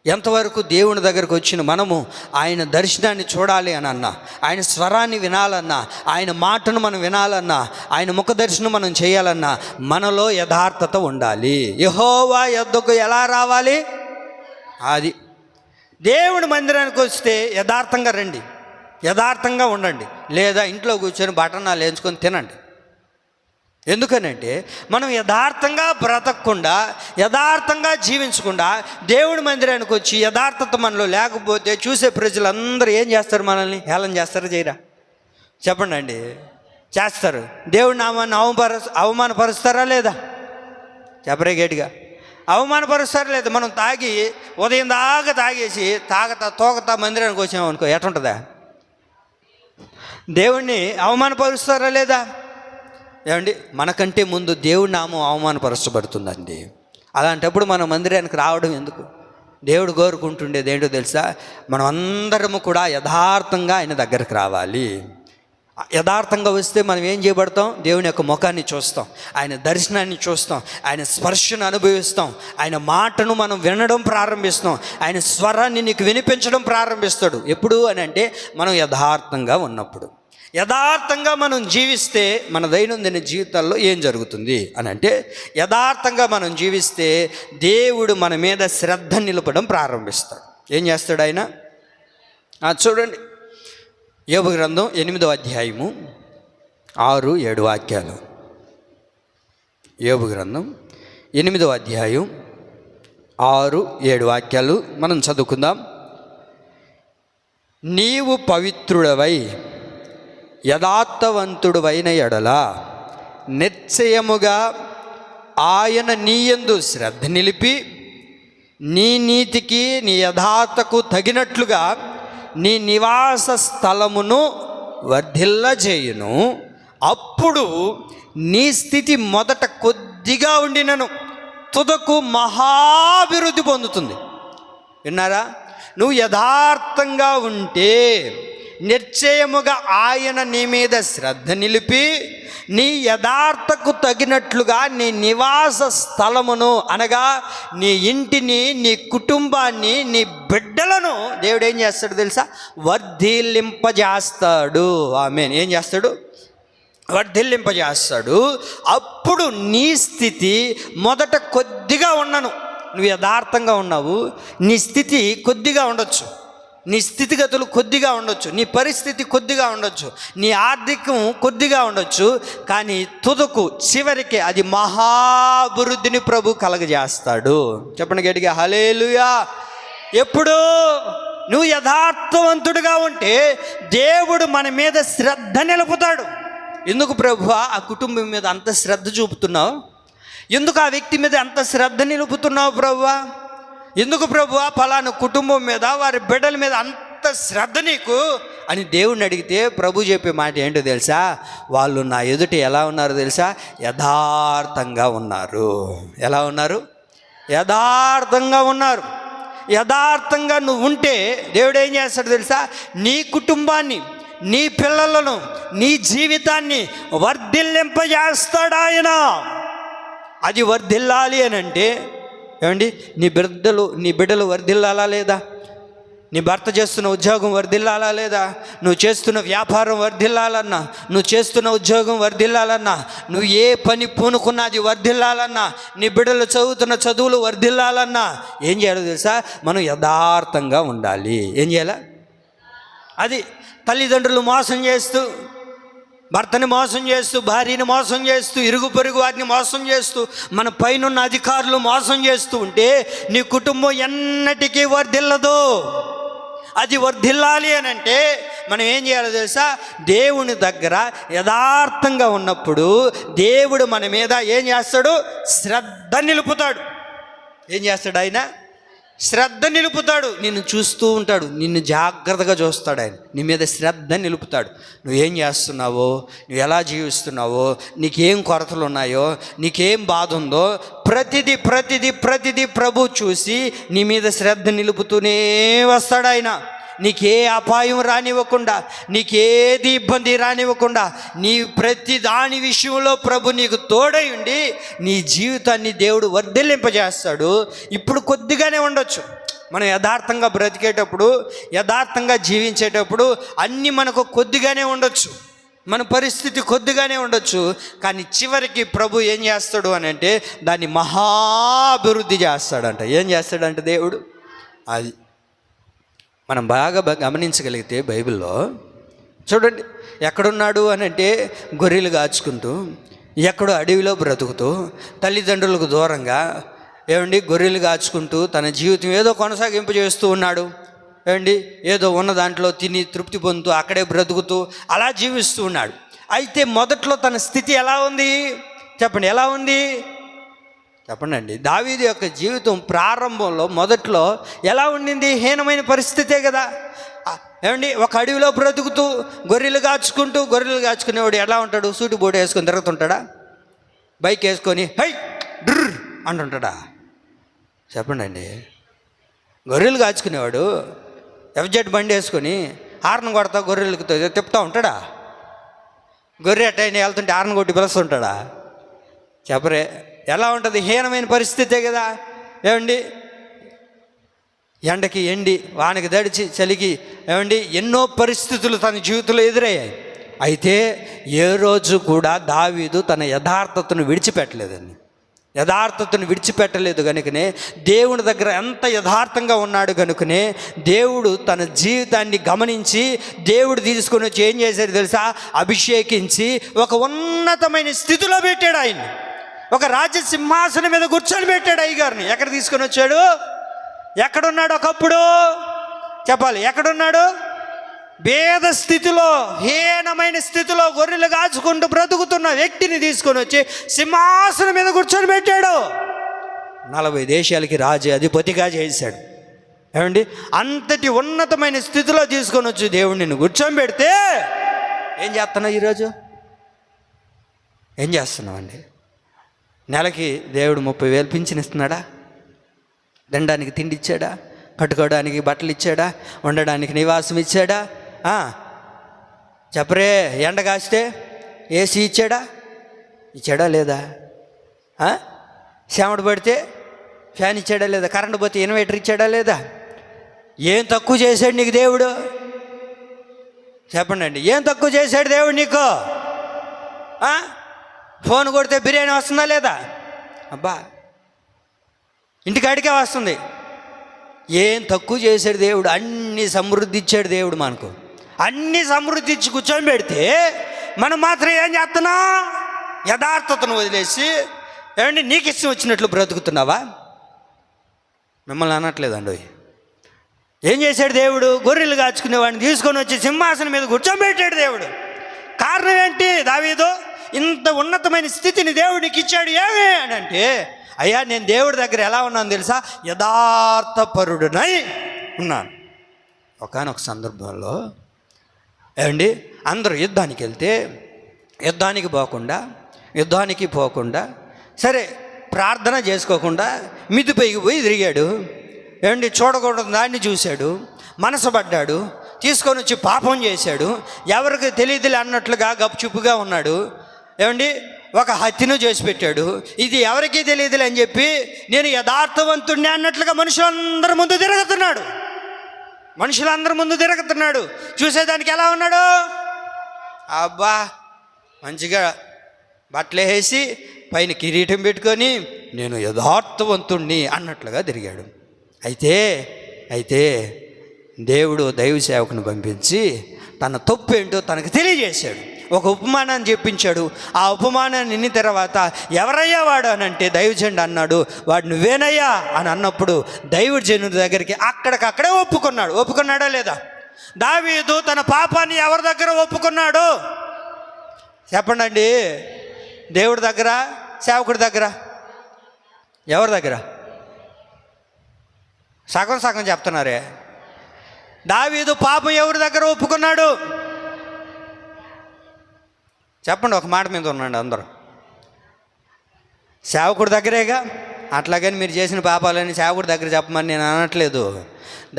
Speaker 1: ఎంతవరకు దేవుని దగ్గరకు వచ్చిన మనము ఆయన దర్శనాన్ని చూడాలి అని అన్నా, ఆయన స్వరాన్ని వినాలన్నా, ఆయన మాటను మనం వినాలన్నా, ఆయన ముఖ దర్శనం మనం చేయాలన్నా మనలో యథార్థత ఉండాలి. యెహోవా యొద్దకు ఎలా రావాలి? అది దేవుని మందిరానికి వస్తే యథార్థంగా రండి, యథార్థంగా ఉండండి. లేదా ఇంట్లో కూర్చొని బటనాలు వేయించుకొని తినండి. ఎందుకనంటే మనం యథార్థంగా బ్రతకకుండా, యథార్థంగా జీవించకుండా దేవుడి మందిరానికి వచ్చి యథార్థత మనలో లేకపోతే చూసే ప్రజలందరూ ఏం చేస్తారు? మనల్ని హేళన చేస్తారా, చేయరా? చెప్పండి అండి. చేస్తారు. దేవుడి నామాన్ని అవమానపరుస్తారా లేదా? చెప్పరే గట్టిగా. అవమానపరుస్తారా లేదా? మనం తాగి ఉదయం దాకా తాగేసి తోకతా మందిరానికి వచ్చామనుకో, ఎట్లుంటుందా? దేవుణ్ణి అవమానపరుస్తారా లేదా? ఏమండి, మనకంటే ముందు దేవుడి నామం అవమానపరచబడుతుందండి. అలాంటప్పుడు మనం మందిరానికి రావడం ఎందుకు? దేవుడు కోరుకుంటుండేది ఏంటో తెలుసా? మనం అందరము కూడా యథార్థంగా ఆయన దగ్గరికి రావాలి. యథార్థంగా వస్తే మనం ఏం చేయబడతాం? దేవుని యొక్క ముఖాన్ని చూస్తాం, ఆయన దర్శనాన్ని చూస్తాం, ఆయన స్పర్శను అనుభవిస్తాం, ఆయన మాటను మనం వినడం ప్రారంభిస్తాం, ఆయన స్వరాన్ని నీకు వినిపించడం ప్రారంభిస్తాడు. ఎప్పుడు అని అంటే మనం యథార్థంగా ఉన్నప్పుడు. యథార్థంగా మనం జీవిస్తే మన దైనందిన జీవితాల్లో ఏం జరుగుతుంది అని అంటే, యథార్థంగా మనం జీవిస్తే దేవుడు మన మీద శ్రద్ధ నిలపడం ప్రారంభిస్తాడు. ఏం చేస్తాడు ఆయన? చూడండి, యోబు గ్రంథం 8వ అధ్యాయము 6-7 వాక్యాలు. యోబు గ్రంథం 8వ అధ్యాయం 6-7 వాక్యాలు మనం చదువుకుందాం. నీవు పవిత్రుడవై యథార్థవంతుడవైన ఎడల నిశ్చయముగా ఆయన నీయందు శ్రద్ధ నిలిపి నీ నీతికి నీ యథార్థకు తగినట్లుగా నీ నివాస స్థలమును వర్ధిల్లజేయును. అప్పుడు నీ స్థితి మొదట కొద్దిగా ఉండినను తుదకు మహాభివృద్ధి పొందుతుంది. విన్నారా? నువ్వు యథార్థంగా ఉంటే నిశ్చయముగా ఆయన నీ మీద శ్రద్ధ నిలిపి నీ యథార్థకు తగినట్లుగా నీ నివాస స్థలమును అనగా నీ ఇంటిని, నీ కుటుంబాన్ని, నీ బిడ్డలను దేవుడు ఏం చేస్తాడు తెలుసా? వర్ధిల్లింపజేస్తాడు. ఆమేన్. ఏం చేస్తాడు? వర్ధిల్లింపజేస్తాడు. అప్పుడు నీ స్థితి మొదట కొద్దిగా ఉన్నను. నువ్వు యథార్థంగా ఉన్నావు, నీ స్థితి కొద్దిగా ఉండొచ్చు, నీ స్థితిగతులు కొద్దిగా ఉండొచ్చు, నీ పరిస్థితి కొద్దిగా ఉండొచ్చు, నీ ఆర్థికం కొద్దిగా ఉండొచ్చు, కానీ తుదకు చివరికి అది మహాభివృద్ధిని ప్రభు కలగజేస్తాడు. చెప్పండి గట్టిగా హల్లెలూయా. ఎప్పుడు నువ్వు యథార్థవంతుడిగా ఉంటే దేవుడు మన మీద శ్రద్ధ నిలుపుతాడు. ఎందుకు ప్రభు ఆ కుటుంబం మీద అంత శ్రద్ధ చూపుతున్నావు? ఎందుకు ఆ వ్యక్తి మీద అంత శ్రద్ధ నిలుపుతున్నావు ప్రభువా? ఎందుకు ప్రభువా ఫలానా కుటుంబం మీద, వారి బిడ్డల మీద అంత శ్రద్ధ నీకు అని దేవుణ్ణి అడిగితే ప్రభు చెప్పే మాట ఏంటో తెలుసా? వాళ్ళు నా ఎదుట ఎలా ఉన్నారు తెలుసా? యథార్థంగా ఉన్నారు. ఎలా ఉన్నారు? యథార్థంగా ఉన్నారు. యథార్థంగా నువ్వు ఉంటే దేవుడు ఏం చేస్తాడు తెలుసా? నీ కుటుంబాన్ని, నీ పిల్లలను, నీ జీవితాన్ని వర్ధిల్లింపజేస్తాడు ఆయన. అది వర్ధిల్లాలి అని అంటే ఏమండి, నీ బిడ్డలు వర్ధిల్లాలా లేదా? నీ భర్త చేస్తున్న ఉద్యోగం వర్ధిల్లాలా లేదా? నువ్వు చేస్తున్న వ్యాపారం వర్ధిల్లాలన్నా, నువ్వు చేస్తున్న ఉద్యోగం వర్ధిల్లాలన్నా, నువ్వు ఏ పని పూనుకున్నది వర్ధిల్లాలన్నా, నీ బిడ్డలు చదువుతున్న చదువులు వర్ధిల్లాలన్నా ఏం చేయాలో తెలుసా? మనం యథార్థంగా ఉండాలి. ఏం చేయాలా? అది తల్లిదండ్రులు మోసం చేస్తూ, భర్తని మోసం చేస్తూ, భార్యని మోసం చేస్తూ, ఇరుగు పొరుగు వారిని మోసం చేస్తూ, మన పైనున్న అధికారులు మోసం చేస్తూ ఉంటే నీ కుటుంబం ఎన్నటికీ వర్ధిల్లదు. అది వర్ధిల్లాలి అని అంటే మనం ఏం చేయాలో తెలుసా? దేవుని దగ్గర యథార్థంగా ఉన్నప్పుడు దేవుడు మన మీద ఏం చేస్తాడు? శ్రద్ధ నిలుపుతాడు. ఏం చేస్తాడు ఆయన? శ్రద్ధ నిలుపుతాడు. నిన్ను చూస్తూ ఉంటాడు, నిన్ను జాగ్రత్తగా చూస్తాడు ఆయన, నీ మీద శ్రద్ధ నిలుపుతాడు. నువ్వేం చేస్తున్నావో, నువ్వు ఎలా జీవిస్తున్నావో, నీకేం కొరతలు ఉన్నాయో, నీకేం బాధ ఉందో ప్రతిదీ ప్రభు చూసి నీ మీద శ్రద్ధ నిలుపుతూనే వస్తాడు ఆయన. నీకే అపాయం రానివ్వకుండా, నీకేది ఇబ్బంది రానివ్వకుండా, నీ ప్రతి దాని విషయంలో ప్రభు నీకు తోడై ఉండి నీ జీవితాన్ని దేవుడు వర్ధిల్లింపజేస్తాడు. ఇప్పుడు కొద్దిగానే ఉండొచ్చు. మనం యథార్థంగా బ్రతికేటప్పుడు, యథార్థంగా జీవించేటప్పుడు అన్నీ మనకు కొద్దిగానే ఉండొచ్చు, మన పరిస్థితి కొద్దిగానే ఉండొచ్చు. కానీ చివరికి ప్రభు ఏం చేస్తాడు అని అంటే దాన్ని మహాభివృద్ధి చేస్తాడంట. ఏం చేస్తాడంటే దేవుడు, అది మనం బాగా గమనించగలిగితే బైబిల్లో చూడండి, ఎక్కడున్నాడు అని అంటే గొర్రెలు కాచుకుంటూ, ఎక్కడో అడవిలో బ్రతుకుతూ తల్లిదండ్రులకు దూరంగా గొర్రెలు కాచుకుంటూ తన జీవితం ఏదో కొనసాగింపు చేస్తూ ఉన్నాడు. ఏదో ఉన్న దాంట్లో తిని తృప్తి పొందుతూ అక్కడే బ్రతుకుతూ అలా జీవిస్తూ ఉన్నాడు. అయితే మొదట్లో తన స్థితి ఎలా ఉంది చెప్పండి, ఎలా ఉంది చెప్పండి. దావీదు యొక్క జీవితం ప్రారంభంలో మొదట్లో ఎలా ఉండింది? హీనమైన పరిస్థితే కదా. ఒక అడవిలో బ్రతుకుతూ గొర్రెలు కాచుకునేవాడు ఎలా ఉంటాడు? సూటి బోటు వేసుకొని తిరుగుతుంటాడా? బైక్ వేసుకొని హై డ్రర్ అంటుంటాడా? చెప్పండి. గొర్రెలు కాచుకునేవాడు ఎఫ్జెడ్ బండి వేసుకొని హార్న్ కొడతా గొర్రెలకు తిప్పుతూ ఉంటాడా? గొర్రె అట్టయినా వెళ్తుంటే హార్న్ కొట్టి పిలుస్తుంటాడా? చెప్పరే, ఎలా ఉంటుంది? హీనమైన పరిస్థితే కదా. ఎండకి ఎండి, వానకి దడిచి, చలికి ఎన్నో పరిస్థితులు తన జీవితంలో ఎదురయ్యాయి. అయితే ఏ రోజు కూడా దావీదు తన యథార్థతను విడిచిపెట్టలేదు కనుకనే దేవుని దగ్గర ఎంత యథార్థంగా ఉన్నాడు కనుకనే దేవుడు తన జీవితాన్ని గమనించి దేవుడు తీసుకొని వచ్చి ఏం చేశాడు తెలుసా? అభిషేకించి ఒక ఉన్నతమైన స్థితిలో పెట్టాడు ఆయన్ని. ఒక రాజ్య సింహాసనం మీద కూర్చొని పెట్టాడు అయ్యగారిని. ఎక్కడ తీసుకొని వచ్చాడు? ఎక్కడున్నాడు? ఒకప్పుడు చెప్పాలి, ఎక్కడున్నాడు? భేద స్థితిలో, హీనమైన స్థితిలో గొర్రెలు కాచుకుంటూ బ్రతుకుతున్న వ్యక్తిని తీసుకొని వచ్చి సింహాసనం మీద కూర్చొని పెట్టాడు. 40 దేశాలకి రాజు అధిపతిగా చేశాడు. అంతటి ఉన్నతమైన స్థితిలో తీసుకొని వచ్చి దేవుడు నిన్ను కూర్చొని పెడితే ఏం చేస్తున్నావు? ఈరోజు ఏం చేస్తున్నావు నెలకి దేవుడు 30,000 పింఛన్ ఇస్తున్నాడా? తినడానికి తిండి ఇచ్చాడా? కట్టుకోవడానికి బట్టలు ఇచ్చాడా? ఉండడానికి నివాసం ఇచ్చాడా? చెప్పరే, ఎండ కాస్తే ఏసీ ఇచ్చాడా లేదా? చెమట పడితే ఫ్యాన్ ఇచ్చాడా లేదా? కరెంటు పోతే ఇన్వర్టర్ ఇచ్చాడా లేదా? ఏం తక్కువ చేశాడు నీకు దేవుడు? చెప్పండి, ఏం తక్కువ చేశాడు దేవుడు నీకు? ఫోన్ కొడితే బిర్యానీ వస్తుందా లేదా? అబ్బా, ఇంటికాడికే వస్తుంది. ఏం తక్కువ చేశాడు దేవుడు? అన్ని సమృద్ధి ఇచ్చాడు దేవుడు మనకు. అన్ని సమృద్ధి ఇచ్చి కూర్చొని పెడితే మనం మాత్రం ఏం చేస్తున్నాం? యథార్థతను వదిలేసి నీకు ఇష్టం వచ్చినట్లు బ్రతుకుతున్నావా? మిమ్మల్ని అనట్లేదండి. ఏం చేశాడు దేవుడు? గొర్రెలు కాచుకునేవాడిని తీసుకొని వచ్చి సింహాసనం మీద కూర్చోబెట్టాడు దేవుడు. కారణం ఏంటి? దావీదు ఇంత ఉన్నతమైన స్థితిని దేవుడికి ఇచ్చాడు. ఏమి అని అంటే, అయ్యా నేను దేవుడి దగ్గర ఎలా ఉన్నాను తెలుసా? యథార్థపరుడునై ఉన్నాను. ఒకానొక సందర్భంలో అందరూ యుద్ధానికి వెళ్తే యుద్ధానికి పోకుండా సరే ప్రార్థన చేసుకోకుండా మిద్దిపైకి పోయి తిరిగాడు. చూడకూడదు దాన్ని చూశాడు, మనసు పడ్డాడు, తీసుకొని వచ్చి పాపం చేశాడు. ఎవరికి తెలియదులే అన్నట్లుగా గప్చుప్పుగా ఉన్నాడు. ఒక హత్యను చేసి పెట్టాడు. ఇది ఎవరికీ తెలియదులే అని చెప్పి నేను యథార్థవంతుడిని అన్నట్లుగా మనుషులందరి ముందు తిరుగుతున్నాడు. చూసేదానికి ఎలా ఉన్నాడు? అబ్బా, మంచిగా బట్టలు వేసి పైన కిరీటం పెట్టుకొని నేను యథార్థవంతుణ్ణి అన్నట్లుగా తిరిగాడు. అయితే దేవుడు దైవ సేవకుని పంపించి తన తప్పు ఏంటో తనకు తెలియజేశాడు. ఒక ఉపమానాన్ని చెప్పించాడు. ఆ ఉపమానాన్ని విన్న తర్వాత ఎవరయ్యా వాడు అని అంటే దైవజనుడు అన్నాడు, వాడు నువ్వేనయ్యా అని అన్నప్పుడు దైవజనుడి దగ్గరికి అక్కడికక్కడే ఒప్పుకున్నాడా లేదా? దావీదు తన పాపాన్ని ఎవరి దగ్గర ఒప్పుకున్నాడు చెప్పండి? దేవుడి దగ్గర, సేవకుడి దగ్గర, ఎవరి దగ్గర? సగం చెప్తున్నారే. దావీదు పాపం ఎవరి దగ్గర ఒప్పుకున్నాడు చెప్పండి, ఒక మాట మీద ఉన్నాడు అందరూ. సేవకుడి దగ్గరేగా. అట్లాగని మీరు చేసిన పాపాలని సేవకుడి దగ్గర చెప్పమని నేను అనట్లేదు.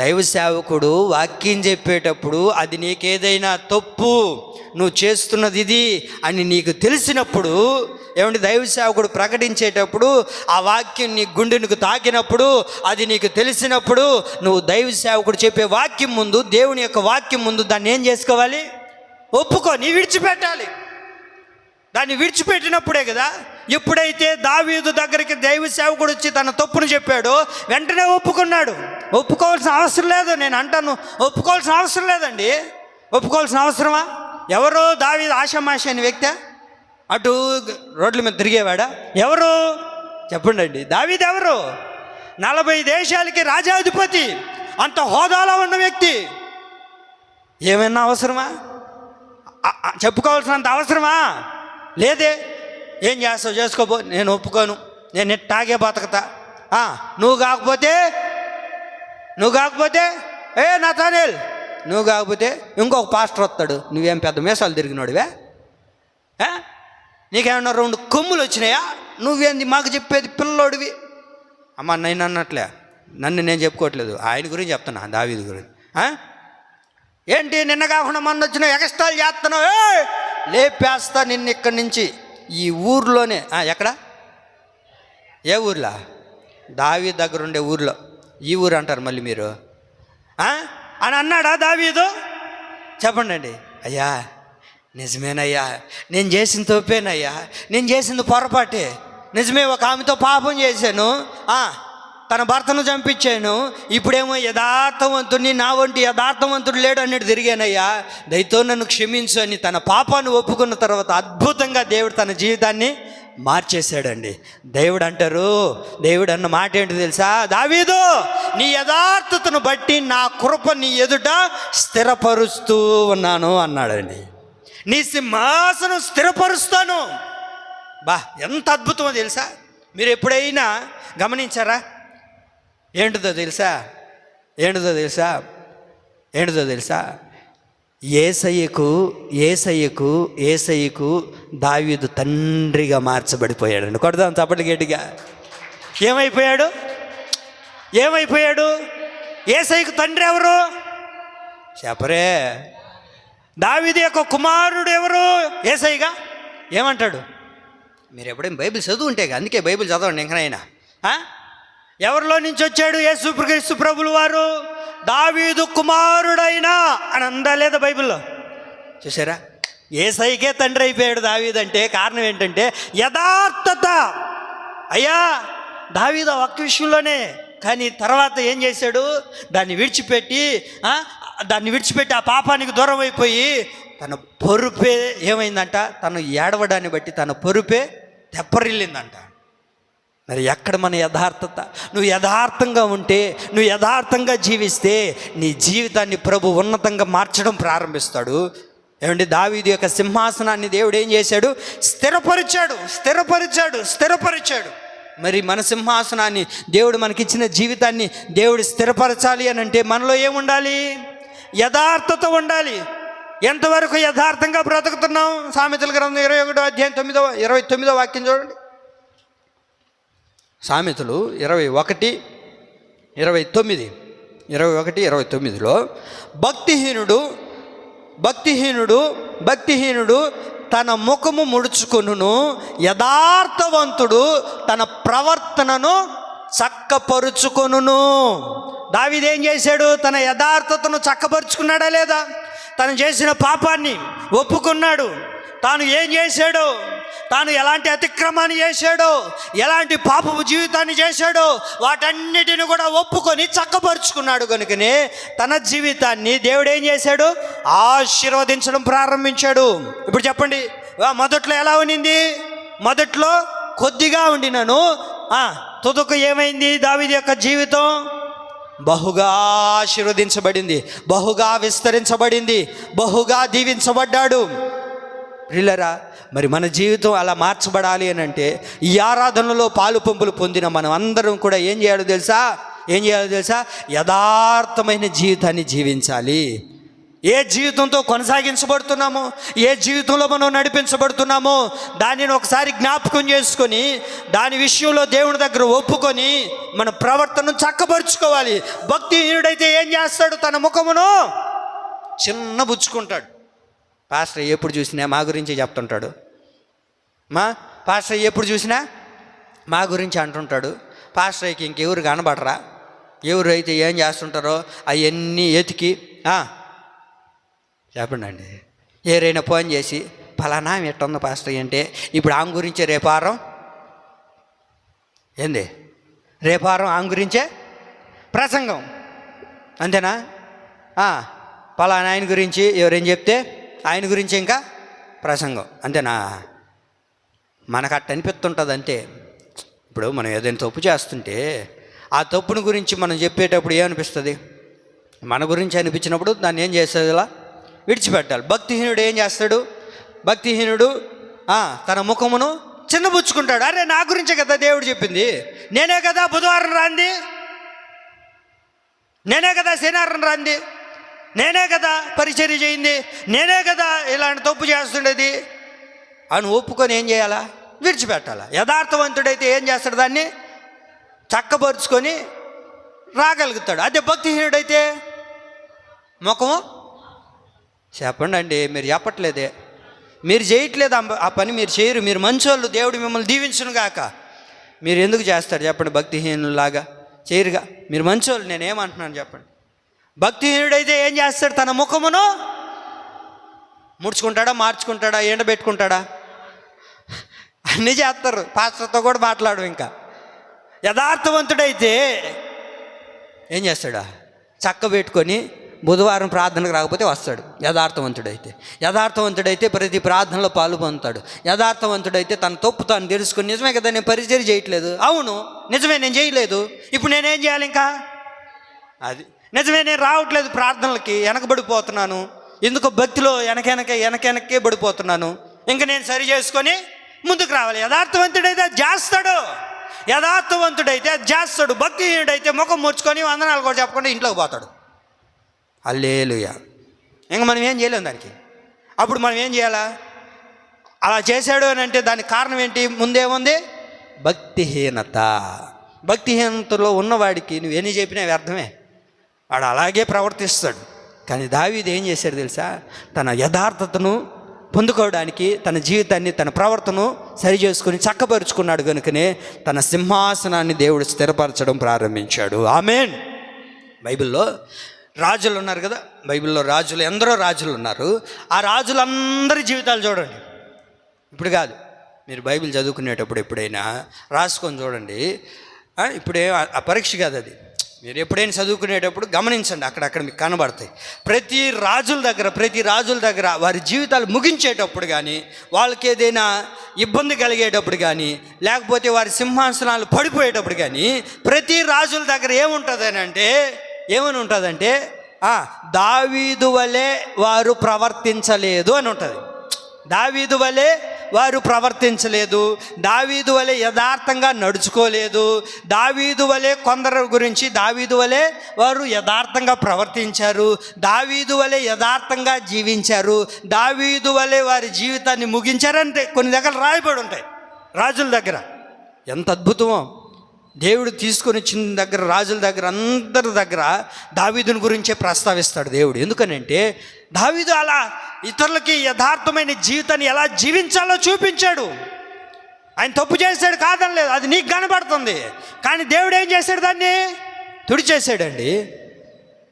Speaker 1: దైవ సేవకుడు వాక్యం చెప్పేటప్పుడు అది నీకేదైనా తప్పు, నువ్వు చేస్తున్నది ఇది అని నీకు తెలిసినప్పుడు, దైవ సేవకుడు ప్రకటించేటప్పుడు ఆ వాక్యం నీ గుండెనికి తాకినప్పుడు, అది నీకు తెలిసినప్పుడు, నువ్వు దైవ సేవకుడు చెప్పే వాక్యం ముందు, దేవుని యొక్క వాక్యం ముందు దాన్ని ఏం చేసుకోవాలి? ఒప్పుకొని విడిచిపెట్టాలి. దాన్ని విడిచిపెట్టినప్పుడే కదా. ఎప్పుడైతే దావీదు దగ్గరికి దైవ సేవకుడు వచ్చి తన తప్పును చెప్పాడో వెంటనే ఒప్పుకున్నాడు. ఒప్పుకోవాల్సిన అవసరం లేదు. నేను అంటాను, ఒప్పుకోవాల్సిన అవసరం లేదండి. ఒప్పుకోవాల్సిన అవసరమా? ఎవరో దావీదు ఆషామాషి అనే వ్యక్తి అటు రోడ్ల మీద తిరిగేవాడా? ఎవరు చెప్పండి అండి? దావీదు ఎవరు? 40 దేశాలకి రాజాధిపతి, అంత హోదాలో ఉన్న వ్యక్తి. ఏమైనా అవసరమా? చెప్పుకోవాల్సినంత అవసరమా? లేదే. ఏం చేస్తావు చేసుకోబో, నేను ఒప్పుకోను, నేను ఎట్టాగే బతకతా. నువ్వు కాకపోతే నతానేల్, నువ్వు కాకపోతే ఇంకొక పాస్టర్ వస్తాడు. నువ్వేం పెద్ద మీసాలు తిరిగినోడివే? నీకేమన్నా 2 కొమ్ములు వచ్చినాయా? నువ్వేంది మాకు చెప్పేది? పిల్లోడివి. అమ్మ నేను అన్నట్లే, నన్ను నేను చెప్పుకోవట్లేదు, ఆయన గురించి చెప్తున్నా, దావీదు గురించి. ఏంటి నిన్న కాకుండా మొన్న వచ్చిన ఎగస్టాల్ చేస్తున్నావు? లేపేస్తా నిన్ను ఇక్కడి నుంచి. ఈ ఊర్లోనే, ఎక్కడ, ఏ ఊర్లో? దావీదు దగ్గర ఉండే ఊర్లో. ఈ ఊరు అంటారు మళ్ళీ మీరు అని అన్నాడా దావీదు? చెప్పండి అండి. అయ్యా నిజమేనయ్యా, నేను చేసిన తప్పేనయ్యా, నేను చేసింది పొరపాటే, నిజమే. ఒక ఆమెతో పాపం చేశాను, తన భర్తను చంపించాను, ఇప్పుడేమో యథార్థవంతుడిని, నా వంటి యథార్థవంతుడు లేడు అన్నట్టు తిరిగానయ్యా, దయతో నన్ను క్షమించు అని తన పాపాన్ని ఒప్పుకున్న తర్వాత అద్భుతంగా దేవుడు తన జీవితాన్ని మార్చేశాడండి. దేవుడు అంటారు, దేవుడు అన్న మాట ఏంటి తెలుసా? దావీదు, నీ యథార్థతను బట్టి నా కృప నీ ఎదుట స్థిరపరుస్తూ ఉన్నాను అన్నాడండి. నీ సింహాసనం స్థిరపరుస్తాను. ఎంత అద్భుతమో తెలుసా? మీరు ఎప్పుడైనా గమనించారా? ఏంటిదో తెలుసా? ఏసయ్యకు దావీదు తండ్రిగా మార్చబడిపోయాడండి. కొడదాం చప్పట్లు గట్టిగా. ఏమైపోయాడు? ఏసయ్యకు తండ్రి ఎవరు చెప్పరే? దావీదు యొక్క కుమారుడు ఎవరు? ఏసయ్యగా. ఏమంటాడు? మీరు ఎప్పుడైనా బైబిల్ చదువుంటే, అందుకే బైబిల్ చదవండి ఇంకనైనా. ఎవరిలో నుంచి వచ్చాడు యేసు ప్రభులు వారు? దావీదు కుమారుడైనా అని అందా లేదా బైబిల్లో? చూసారా? యేసయ్యకే తండ్రి అయిపోయాడు దావీదు అంటే కారణం ఏంటంటే యథార్థత. అయ్యా దావీదు ఒక్క విషయంలోనే, కానీ తర్వాత ఏం చేశాడు? దాన్ని విడిచిపెట్టి ఆ పాపానికి దూరం అయిపోయి తన పొరుపే ఏమైందంట? తను ఏడవడాన్ని బట్టి తన పొరుపే తెప్పరిల్లిందంట. మరి ఎక్కడ మన యథార్థత? నువ్వు యథార్థంగా ఉంటే, నువ్వు యథార్థంగా జీవిస్తే నీ జీవితాన్ని ప్రభు ఉన్నతంగా మార్చడం ప్రారంభిస్తాడు. ఏమంటే దావీదు యొక్క సింహాసనాన్ని దేవుడు ఏం చేశాడు? స్థిరపరిచాడు. మరి మన సింహాసనాన్ని, దేవుడు మనకిచ్చిన జీవితాన్ని దేవుడు స్థిరపరచాలి అని అంటే మనలో ఏముండాలి? యథార్థత ఉండాలి. ఎంతవరకు యథార్థంగా బ్రతుకుతున్నాం? సామెతల గ్రంథం 21వ అధ్యాయం 29వ వాక్యం చూడండి. సామెతలు 21:29లో భక్తిహీనుడు తన ముఖము ముడుచుకొనును, యథార్థవంతుడు తన ప్రవర్తనను చక్కపరుచుకొనును. దావీదు ఏం చేశాడు? తన యథార్థతను చక్కపరుచుకున్నాడా లేదా? తను చేసిన పాపాన్ని ఒప్పుకున్నాడు. తాను ఏం చేశాడో, తాను ఎలాంటి అతిక్రమాన్ని చేశాడో, ఎలాంటి పాపపు జీవితాన్ని చేశాడో వాటన్నిటిని కూడా ఒప్పుకొని చక్కపరుచుకున్నాడు. కనుకనే తన జీవితాన్ని దేవుడు ఏం చేశాడు? ఆశీర్వదించడం ప్రారంభించాడు. ఇప్పుడు చెప్పండి, మొదట్లో ఎలా ఉండింది? మొదట్లో కొద్దిగా ఉండినను తుదకు ఏమైంది? దావీదు యొక్క జీవితం బహుగా ఆశీర్వదించబడింది, బహుగా విస్తరించబడింది, బహుగా దీవించబడ్డాడు. ప్రియులారా, మరి మన జీవితం అలా మార్చబడాలి అని అంటే ఈ ఆరాధనలో పాలు పంపులు పొందిన మనం అందరం కూడా ఏం చేయాలో తెలుసా? యథార్థమైన జీవితాన్ని జీవించాలి. ఏ జీవితంతో కొనసాగించబడుతున్నామో, ఏ జీవితంలో మనం నడిపించబడుతున్నామో దానిని ఒకసారి జ్ఞాపకం చేసుకొని దాని విషయంలో దేవుని దగ్గర ఒప్పుకొని మన ప్రవర్తనను చక్కబరుచుకోవాలి. భక్తిహీనుడైతే ఏం చేస్తాడు? తన ముఖమును చిన్నబుచ్చుకుంటాడు. పాస్టర్ ఎప్పుడు చూసినా మా గురించి చెప్తుంటాడు, పాస్టర్ ఎప్పుడు చూసినా మా గురించి అంటుంటాడు. పాస్టర్కి ఇంకెవరు కనబడరా? ఎవరు అయితే ఏం చేస్తుంటారో అవన్నీ ఎతికి చెప్పండి అండి. ఎవరైనా ఫోన్ చేసి ఫలానా ఎట్టుంది పాస్టర్ అంటే, ఇప్పుడు ఆమె గురించే రేపారం ఆమె గురించే ప్రసంగం, అంతేనా? ఫలానా ఆయన గురించి ఎవరేం చెప్తే ఆయన గురించి ఇంకా ప్రసంగం, అంతేనా? మనకు అట్ట అనిపిస్తుంటుంది. అంటే ఇప్పుడు మనం ఏదైనా తప్పు చేస్తుంటే ఆ తప్పుని గురించి మనం చెప్పేటప్పుడు ఏమనిపిస్తుంది? మన గురించి అనిపించినప్పుడు దాన్ని ఏం చేస్తుంది? ఇలా విడిచిపెట్టాలి. భక్తిహీనుడు ఏం చేస్తాడు? భక్తిహీనుడు తన ముఖమును చిన్నబుచ్చుకుంటాడు. అరే నా గురించే కదా దేవుడు చెప్పింది, నేనే కదా బుధవారం రాంది, నేనే కదా శనివారం రాంది, నేనే కదా పరిచర్య చేయింది, నేనే కదా ఇలాంటి తప్పు చేస్తుండేది అని ఒప్పుకొని ఏం చేయాలా? విడిచిపెట్టాలా. యథార్థవంతుడైతే ఏం చేస్తాడు? దాన్ని చక్కపరుచుకొని రాగలుగుతాడు. అదే భక్తిహీనుడైతే ముఖము చెప్పండి అండి, మీరు చెప్పట్లేదే, మీరు చేయట్లేదు ఆ పని, మీరు చేయరు, మీరు మంచోళ్ళు, దేవుడు మిమ్మల్ని దీవించును గాక. మీరు ఎందుకు చేస్తారు చెప్పండి? భక్తిహీనులాగా చేయరుగా, మీరు మంచోళ్ళు. నేనేమంటున్నాను చెప్పండి? భక్తిహీనుడైతే ఏం చేస్తాడు? తన ముఖమును ముడుచుకుంటాడా, మార్చుకుంటాడా, ఎండబెట్టుకుంటాడా? అన్నీ చేస్తారు. పాస్టర్తో కూడా మాట్లాడు. ఇంకా యథార్థవంతుడైతే ఏం చేస్తాడా? చక్క పెట్టుకొని బుధవారం ప్రార్థనకు రాకపోతే వస్తాడు. యథార్థవంతుడైతే ప్రతి ప్రార్థనలో పాలు పొందుతాడు. యథార్థవంతుడైతే తన తప్పు తాను తెలుసుకొని, నిజమే కదా నేను పరిచర్య చేయట్లేదు, అవును నిజమే నేను చేయలేదు, ఇప్పుడు నేనేం చేయాలి? ఇంకా అది నిజమే, నేను రావట్లేదు ప్రార్థనలకి, వెనకబడిపోతున్నాను, ఎందుకో భక్తిలో వెనకే పడిపోతున్నాను, ఇంకా నేను సరి చేసుకొని ముందుకు రావాలి. యథార్థవంతుడైతే అది చేస్తాడు. భక్తిహీనుడైతే ముఖం ముడుచుకొని వందనాలు కూడా చెప్పకుండా ఇంట్లోకి పోతాడు. హల్లెలూయా. ఇంకా మనం ఏం చేయలేము దానికి. అప్పుడు మనం ఏం చేయాలా? అలా చేశాడు అని అంటే దానికి కారణం ఏంటి? ముందేముంది? భక్తిహీనతలో ఉన్నవాడికి నువ్వు ఎన్ని చెప్పినా వ్యర్థమే, వాడు అలాగే ప్రవర్తిస్తాడు. కానీ దావీదు ఏం చేశాడు తెలుసా? తన యథార్థతను పొందుకోవడానికి తన జీవితాన్ని, తన ప్రవర్తనను సరి చేసుకుని చక్కపరుచుకున్నాడు కనుకనే తన సింహాసనాన్ని దేవుడు స్థిరపరచడం ప్రారంభించాడు. ఆమేన్. బైబిల్లో రాజులు ఉన్నారు కదా, బైబిల్లో ఎందరో రాజులు ఉన్నారు. ఆ రాజులందరి జీవితాలు చూడండి. ఇప్పుడు కాదు, మీరు బైబిల్ చదువుకునేటప్పుడు ఎప్పుడైనా రాసుకొని చూడండి. ఇప్పుడే ఆ పరీక్ష కాదు అది, మీరు ఎప్పుడైనా చదువుకునేటప్పుడు గమనించండి, అక్కడక్కడ మీకు కనబడతాయి. ప్రతి రాజుల దగ్గర వారి జీవితాలు ముగించేటప్పుడు కానీ, వాళ్ళకి ఏదైనా ఇబ్బంది కలిగేటప్పుడు కానీ, లేకపోతే వారి సింహాసనాలు పడిపోయేటప్పుడు కానీ, ప్రతి రాజుల దగ్గర ఏమని ఉంటుందంటే దావీదు వలె వారు ప్రవర్తించలేదు అని ఉంటుంది. దావీదు వలె వారు ప్రవర్తించలేదు, దావీదు వలె యథార్థంగా నడుచుకోలేదు, దావీదు వలె కొందరు గురించి దావీదు వలె వారు యథార్థంగా ప్రవర్తించారు, దావీదు వలె యథార్థంగా జీవించారు, దావీదు వలె వారి జీవితాన్ని ముగించారంటే కొన్ని దగ్గర రాయబడి ఉంటాయి రాజుల దగ్గర. ఎంత అద్భుతమో! దేవుడు తీసుకొని వచ్చిన దగ్గర, రాజుల దగ్గర, అందరి దగ్గర దావీదుని గురించే ప్రస్తావిస్తాడు దేవుడు. ఎందుకనంటే దావీదు అలా ఇతరులకి యథార్థమైన జీవితాన్ని ఎలా జీవించాలో చూపించాడు. ఆయన తప్పు చేశాడు కాదనలేదు, అది నీకు కనబడుతుంది. కానీ దేవుడు ఏం చేశాడు? దాన్ని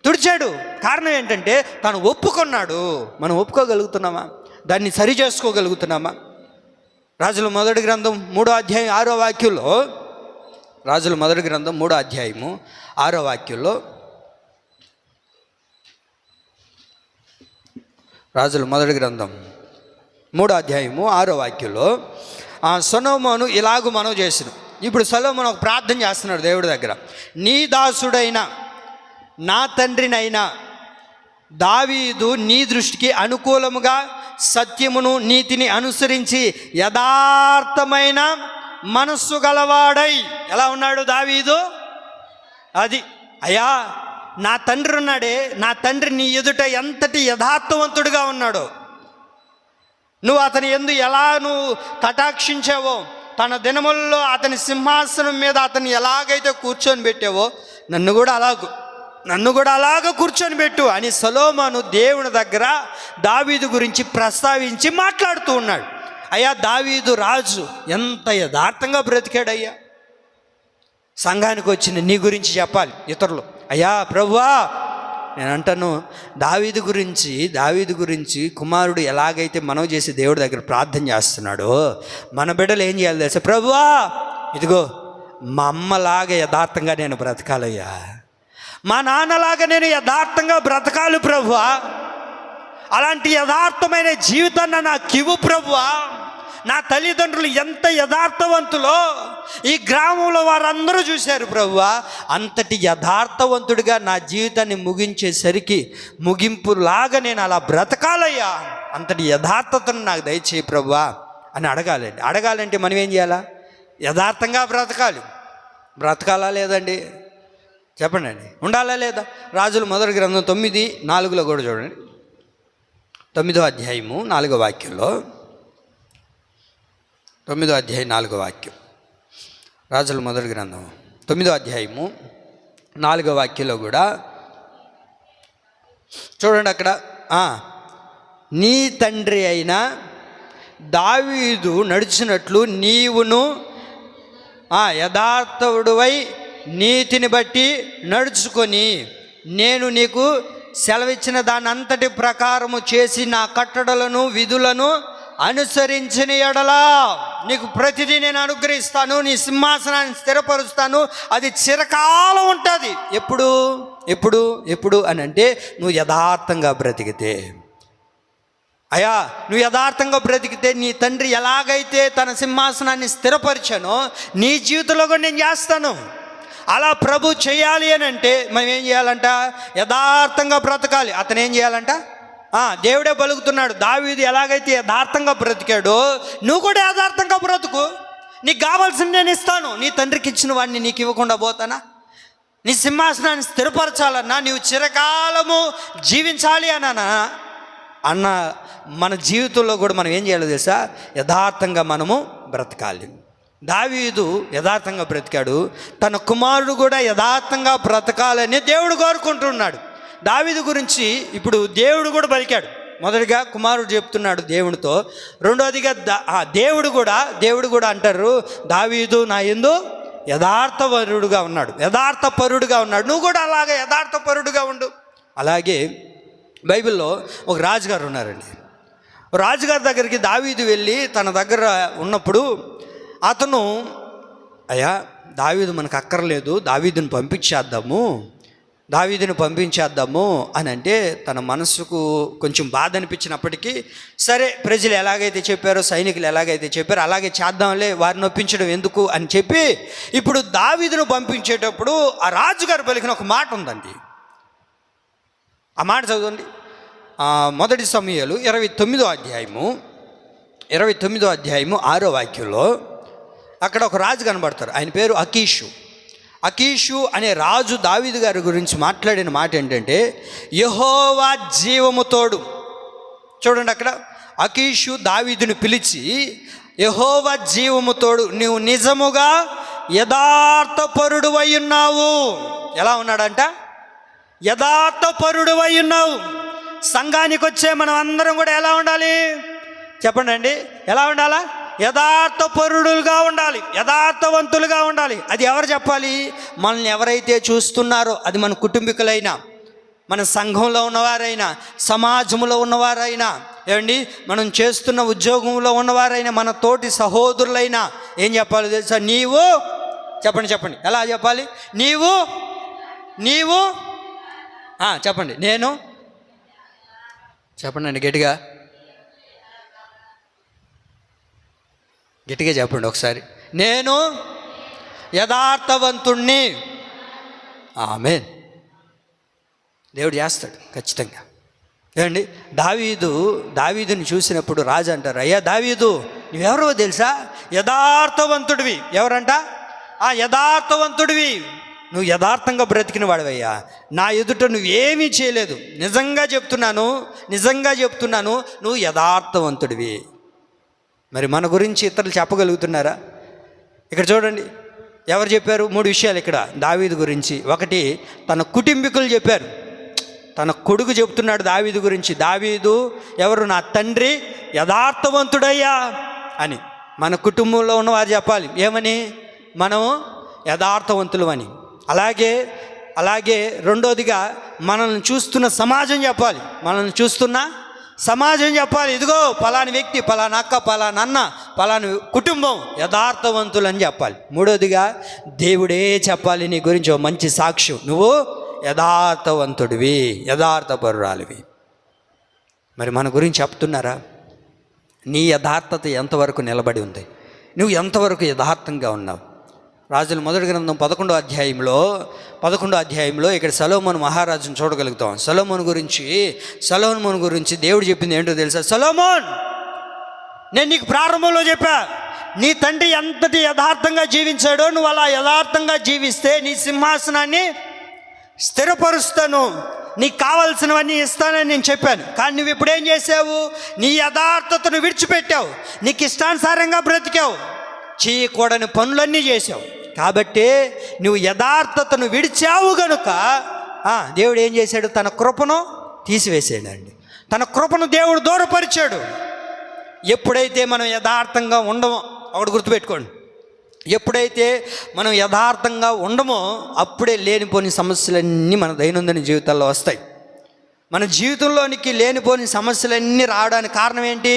Speaker 1: తుడిచాడు. కారణం ఏంటంటే తను ఒప్పుకున్నాడు. మనం ఒప్పుకోగలుగుతున్నామా? దాన్ని సరి చేసుకోగలుగుతున్నామా? రాజుల మొదటి గ్రంథం 3వ అధ్యాయం 6వ వాక్యంలో, రాజుల మొదటి గ్రంథం 3వ అధ్యాయము 6వ వాక్యంలో, రాజుల మొదటి గ్రంథం 3వ అధ్యాయము 6వ వాక్యంలో సొలొమోను ఇలాగూ మనవి చేసిన. ఇప్పుడు సొలొమోను ఒక ప్రార్థన చేస్తున్నాడు దేవుడి దగ్గర. నీ దాసుడైన నా తండ్రినైనా దావీదు నీ దృష్టికి అనుకూలముగా సత్యమును నీతిని అనుసరించి యథార్థమైన మనస్సు గలవాడై ఎలా ఉన్నాడు దావీదు? అది అయ్యా, నా తండ్రి ఉన్నాడే, నా తండ్రి నీ ఎదుట ఎంతటి యథార్థవంతుడిగా ఉన్నాడో, నువ్వు అతని యందు ఎలా కటాక్షించావో, తన దినముల్లో అతని సింహాసనం మీద అతన్ని ఎలాగైతే కూర్చొని పెట్టావో నన్ను కూడా అలాగ కూర్చొని పెట్టు అని సొలొమోను దేవుని దగ్గర దావీదు గురించి ప్రస్తావించి మాట్లాడుతూ ఉన్నాడు. అయ్యా, దావీదు రాజు ఎంత యథార్థంగా బ్రతికాడయ్యా. సంఘానికి వచ్చిన నీ గురించి చెప్పాలి ఇతరులు. అయ్యా ప్రభువా, నేను అంటాను, దావీదు గురించి కుమారుడు ఎలాగైతే మనవి చేసి దేవుడి దగ్గర ప్రార్థన చేస్తున్నాడో, మన బిడ్డలు ఏం చేయాలి తెలుసా? ప్రభువా, ఇదిగో మా అమ్మలాగా యథార్థంగా నేను బ్రతకాలయ్యా, మా నాన్నలాగా నేను యథార్థంగా బ్రతకాలి ప్రభువా, అలాంటి యథార్థమైన జీవితాన్ని నాకు ఇవ్వు ప్రభువా, నా తల్లిదండ్రులు ఎంత యథార్థవంతులో ఈ గ్రామంలో వారందరూ చూశారు ప్రభువా. అంతటి యథార్థవంతుడిగా నా జీవితాన్ని ముగించేసరికి ముగింపులాగా నేను అలా బ్రతకాలయ్యా, అంతటి యథార్థతను నాకు దయచేయి ప్రభువా అని అడగాలంటే మనం ఏం చేయాలా? యథార్థంగా బ్రతకాలా లేదండి? చెప్పండి అండి, ఉండాలా లేదా? రాజుల మొదటి గ్రంథం 9:4 కూడా చూడండి. 9వ అధ్యాయము 4వ వాక్యంలో, 9వ అధ్యాయం 4వ వాక్యం, రాజుల మొదటి గ్రంథం 9వ అధ్యాయము 4వ వాక్యంలో కూడా చూడండి. అక్కడ నీ తండ్రి అయిన దావీదు నడిచినట్లు నీవును యథార్థుడవై నీతిని బట్టి నడుచుకొని నేను నీకు సెలవిచ్చిన దాని అంతటి ప్రకారము చేసి నా కట్టడలను విధులను అనుసరించిన ఎడలా నీకు ప్రతిదీ నేను అనుగ్రహిస్తాను, నీ సింహాసనాన్ని స్థిరపరుస్తాను, అది చిరకాలం ఉంటుంది. ఎప్పుడు అని అంటే నువ్వు యథార్థంగా బ్రతికితే. అయ్యా, నువ్వు యథార్థంగా బ్రతికితే నీ తండ్రి ఎలాగైతే తన సింహాసనాన్ని స్థిరపరిచానో నీ జీవితంలో కూడా నేను చేస్తాను. అలా ప్రభు చేయాలి అని అంటే మనం ఏం చేయాలంట? యథార్థంగా బ్రతకాలి. అతను ఏం చేయాలంట? దేవుడే పలుకుతున్నాడు, దావీదు ఎలాగైతే యథార్థంగా బ్రతికాడో నువ్వు కూడా యథార్థంగా బ్రతుకు. నీకు కావాల్సింది నేను ఇస్తాను. నీ తండ్రికి ఇచ్చిన వాడిని నీకు ఇవ్వకుండా పోతానా? నీ సింహాసనాన్ని స్థిరపరచాలన్నా, నీవు చిరకాలము జీవించాలి అన్న మన జీవితంలో కూడా మనం ఏం చేయాలో తెలుసా? యథార్థంగా మనము బ్రతకాలి. దావీదు యథార్థంగా బ్రతికాడు, తన కుమారుడు కూడా యథార్థంగా బ్రతకాలని దేవుడు కోరుకుంటున్నాడు. దావీదు గురించి ఇప్పుడు దేవుడు కూడా పలికాడు. మొదటిగా కుమారుడు చెప్తున్నాడు దేవునితో, రెండోదిగా దేవుడు కూడా అంటారు, దావీదు నా యందు యథార్థపరుడుగా ఉన్నాడు. నువ్వు కూడా అలాగే యథార్థపరుడుగా ఉండు. అలాగే బైబిల్లో ఒక రాజుగారు ఉన్నారండి. రాజుగారి దగ్గరికి దావీదు వెళ్ళి తన దగ్గర ఉన్నప్పుడు అతను, అయ్యా దావీదు మనకు అక్కర్లేదు, దావీదుని పంపించేద్దాము అని అంటే తన మనసుకు కొంచెం బాధ అనిపించినప్పటికీ సరే, ప్రజలు ఎలాగైతే చెప్పారో, సైనికులు ఎలాగైతే చెప్పారో అలాగే చేద్దాంలే, వారిని ఒప్పించడం ఎందుకు అని చెప్పి ఇప్పుడు దావీదును పంపించేటప్పుడు ఆ రాజుగారు పలికిన ఒక మాట ఉందండి. ఆ మాట చదవండి. మొదటి సమూయేలు 29వ అధ్యాయము 6వ వాక్యంలో అక్కడ ఒక రాజు కనబడతారు. ఆయన పేరు అకీషు అనే రాజు దావీదు గారి గురించి మాట్లాడిన మాట ఏంటంటే, యెహోవా జీవము తోడు. చూడండి, అక్కడ అకీషు దావీదుని పిలిచి, యెహోవా జీవము తోడు, నీవు నిజముగా యథార్థపరుడువై ఉన్నావు. ఎలా ఉన్నాడంట? యథార్థపరుడువై ఉన్నావు. సంఘానికి వచ్చే మనం అందరం కూడా ఎలా ఉండాలి చెప్పండి అండి? ఎలా ఉండాలా? యథార్థపరుడులుగా ఉండాలి, యథార్థవంతులుగా ఉండాలి. అది ఎవరు చెప్పాలి? మనల్ని ఎవరైతే చూస్తున్నారో, అది మన కుటుంబీకులైనా, మన సంఘంలో ఉన్నవారైనా, సమాజంలో ఉన్నవారైనా, ఏమండి మనం చేస్తున్న ఉద్యోగంలో ఉన్నవారైనా, మన తోటి సహోదరులైనా ఏం చెప్పాలి తెలుసా? నీవు చెప్పండి ఎలా చెప్పాలి? నీవు చెప్పండి. నేను చెప్పండి అండి, గట్టిగా చెప్పండి ఒకసారి. నేను యథార్థవంతుణ్ణి. ఆమేన్. దేవుడు చేస్తాడు ఖచ్చితంగా. ఏమండి, దావీదుని చూసినప్పుడు రాజు అంటారు, అయ్యా దావీదు నువ్వెవరో తెలుసా? యథార్థవంతుడివి. ఎవరంట? యథార్థవంతుడివి. నువ్వు యథార్థంగా బ్రతికిన వాడివయ్యా. నా ఎదుట నువ్వేమీ చేయలేదు. నిజంగా చెప్తున్నాను, నువ్వు యథార్థవంతుడివి. మరి మన గురించి ఇతరులు చెప్పగలుగుతున్నారా? ఇక్కడ చూడండి, ఎవరు చెప్పారు? 3 విషయాలు ఇక్కడ దావీదు గురించి. ఒకటి, తన కుటుంబీకులు చెప్పారు. తన కొడుకు చెప్తున్నాడు దావీదు గురించి, దావీదు ఎవరు? నా తండ్రి యథార్థవంతుడయ్యా అని. మన కుటుంబంలో ఉన్నవారు చెప్పాలి ఏమని? మనం యథార్థవంతులు అని. అలాగే రెండోదిగా మనల్ని చూస్తున్న సమాజం చెప్పాలి. ఇదిగో పలాని వ్యక్తి, పలానా అక్క, పలానా అన్న, పలాని కుటుంబం యథార్థవంతులు అని చెప్పాలి. మూడోదిగా దేవుడే చెప్పాలి నీ గురించి ఓ మంచి సాక్ష్యం, నువ్వు యథార్థవంతుడివి, యథార్థపరురాలివి. మరి మన గురించి చెప్తున్నారా? నీ యథార్థత ఎంతవరకు నిలబడి ఉంది? నువ్వు ఎంతవరకు యథార్థంగా ఉన్నావు? రాజుల మొదటి గ్రంథం 11వ అధ్యాయంలో ఇక్కడ సొలొమోను మహారాజును చూడగలుగుతాం. సొలొమోను గురించి దేవుడు చెప్పింది ఏంటో తెలుసా? సొలొమోన్, నేను నీకు ప్రారంభంలో చెప్పా, నీ తండ్రి ఎంతటి యథార్థంగా జీవించాడో నువ్వు అలా యథార్థంగా జీవిస్తే నీ సింహాసనాన్ని స్థిరపరుస్తాను, నీకు కావాల్సినవన్నీ ఇస్తానని నేను చెప్పాను. కానీ నువ్వు ఇప్పుడు ఏం చేసావు? నీ యథార్థతను విడిచిపెట్టావు, నీకు ఇష్టానుసారంగా బ్రతికావు, చేయకూడని పనులన్నీ చేసావు. కాబట్టి నువ్వు యథార్థతను విడిచావు గనుక దేవుడు ఏం చేశాడు? తన కృపను తీసివేసాడండి. తన కృపను దేవుడు దూరపరిచాడు. ఎప్పుడైతే మనం యథార్థంగా ఉండమో, ఒకటి గుర్తుపెట్టుకోండి, ఎప్పుడైతే మనం యథార్థంగా ఉండమో అప్పుడే లేనిపోని సమస్యలన్నీ మన దైనందిన జీవితాల్లో వస్తాయి. మన జీవితంలోనికి లేనిపోని సమస్యలన్నీ రావడానికి కారణం ఏంటి?